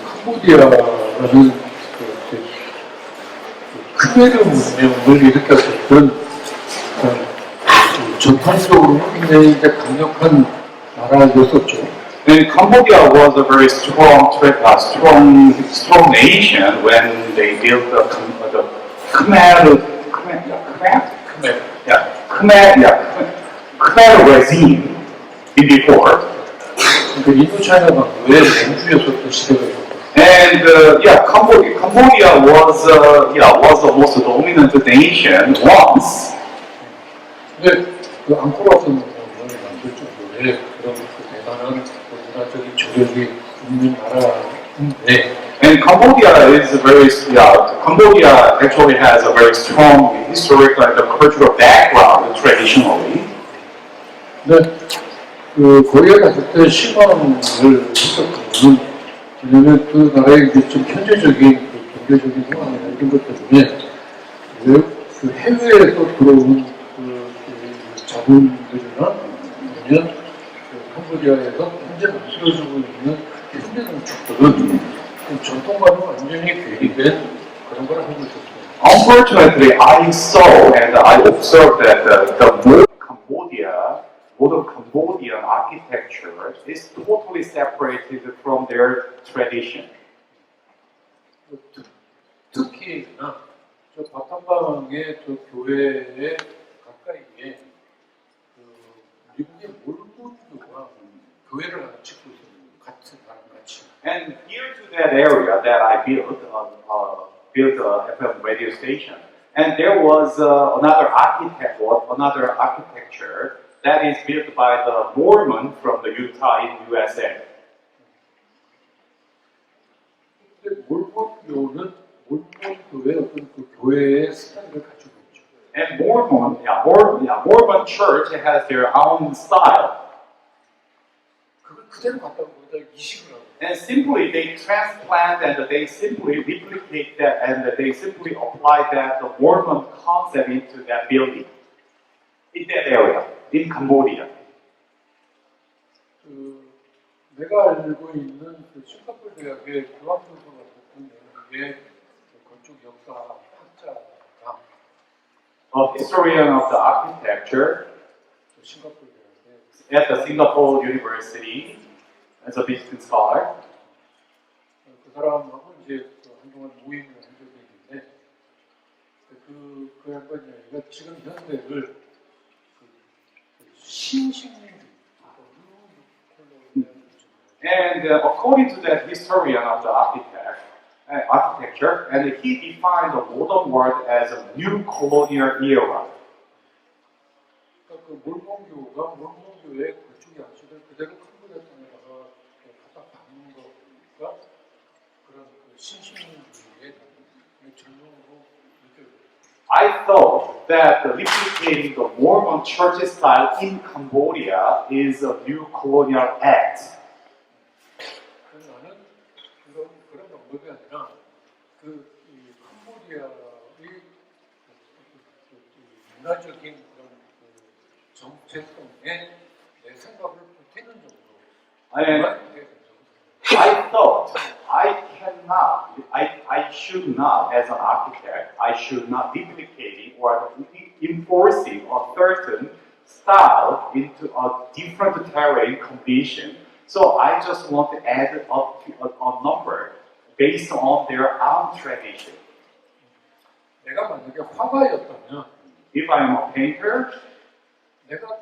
Speaker 2: 캄보디아라는 크메르 문명을 일으켰었던 전통적으로 굉장히 강력한 나라였었죠.
Speaker 3: And Cambodia was a very strong nation when they built the Khmer regime before.
Speaker 2: 그 인도차이나 강도의 맹주였었던 시대가 있었고.
Speaker 3: And Cambodia was was the most dominant nation once.
Speaker 2: 근데 그 앙코르와트는 만들 정도의 그런 그 대단한 문화적인 저력이 있는 나라인데.
Speaker 3: And Cambodia actually has a very strong historical and cultural background traditionally.
Speaker 2: 근데 그 거기에 갔을 때 실망을 했었던 거는 왜냐면 그 나라의 이제 좀 현재적인 그 경제적인 상황이나 이런 것 때문에 그 해외에서 들어온 그 자본들이나 아니면 그 캄보디아에서 현재 만들어지고 있는 현대 건축들은 전통과는 완전히 괴리된 그런 걸 하고 있었어요.
Speaker 3: Unfortunately, I saw and I observed that the modern Cambodian architecture is totally separated from their tradition.
Speaker 2: 특히 저 바탕방의 저 교회의 가까이에 그 미국의 몰몬교가 교회를 하나 짓고 있었는데 같은 나랑 같이.
Speaker 3: And near to that area that I built a FM radio station, and there was another architecture that is built by the Mormon from the Utah in USA.
Speaker 2: 근데 몰몬교는 몰몬교의 어떤 그 교회의 스타일을 가지고 있죠.
Speaker 3: And Mormon church has their own style.
Speaker 2: 그걸 그대로 갖다 거기다 이식을 하고.
Speaker 3: And simply they transplant and they simply replicate that and they simply apply that the Mormon concept into that building, in that area, in Cambodia.
Speaker 2: 그 내가 알고 있는 그 싱가포르 대학의 교환교수가 됐던 영국의 건축 역사 학자가
Speaker 3: A historian of the architecture
Speaker 2: 싱가포르 대학에
Speaker 3: at the Singapore University as a visiting scholar.
Speaker 2: 그 사람하고 이제 한동안 모임을 한 적이 있는데 그 양반 이야기가 지금 현대를 신식민주
Speaker 3: And according to that historian of the architecture, and he defined the modern world as a new colonial era.
Speaker 2: 그 몰몬교의 건축 양식을 그대로 캄보디아 땅에다가 갖다 박는 거 보니까 그런 그 신식민주의 전통으로 느껴져요.
Speaker 3: I thought that replicating the Mormon church style in Cambodia is a new colonial act.
Speaker 2: 그래서 나는 그런 방법이 아니라 이 캄보디아의 문화적인 그런 정체성에 내 생각을 보태는 정도로.
Speaker 3: I thought I should not, as an architect, I should not replicate or enforcing a certain style into a different terrain condition. So I just want to add up a number based on their own tradition.
Speaker 2: 내가 만약에 화가였다면,
Speaker 3: If I'm a painter,
Speaker 2: 내가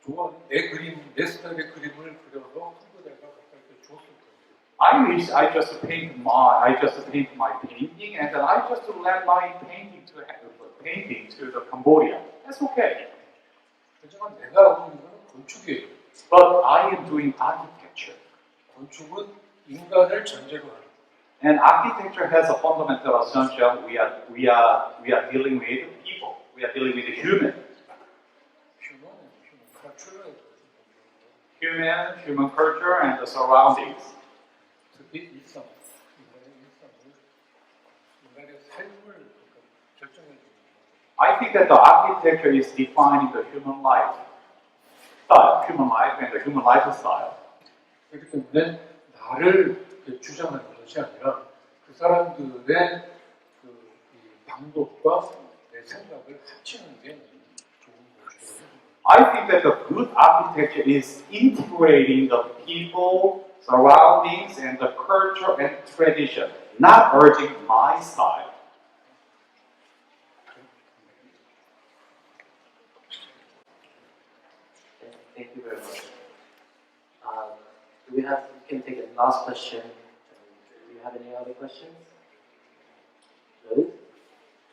Speaker 2: 좋아하는 내 그림, 내 스타일의 그림을 그려서 캄보디아가 갖다 이렇게 줬을 거예요.
Speaker 3: I wish I just paint my painting and then I just let my painting to the Cambodia. That's okay.
Speaker 2: 하지만 내가 하고 있는 건 건축이에요.
Speaker 3: But I am doing architecture.
Speaker 2: 건축은 인간을 전제로 하는.
Speaker 3: And architecture has a fundamental assumption. We are dealing with people. We are dealing with the human. Human culture and the surroundings.
Speaker 2: 특히 인간의 삶을 결정해 주는.
Speaker 3: I think that the architecture is defining the human life and the human lifestyle.
Speaker 2: 그렇기 때문에 나를 주장하는 것이 아니라 그 사람들의 이 방법과 내 생각을 합치는 게 좋은 것이거든요.
Speaker 3: I think that the good architecture is integrating the people, surroundings, and the culture and tradition, not urging my style.
Speaker 1: Thank you very much. we can take a last question. Do you have any other questions? No?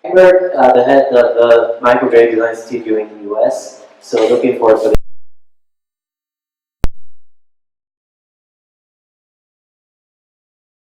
Speaker 1: Edward, the head of the microgravity design studio in the US, so looking forward to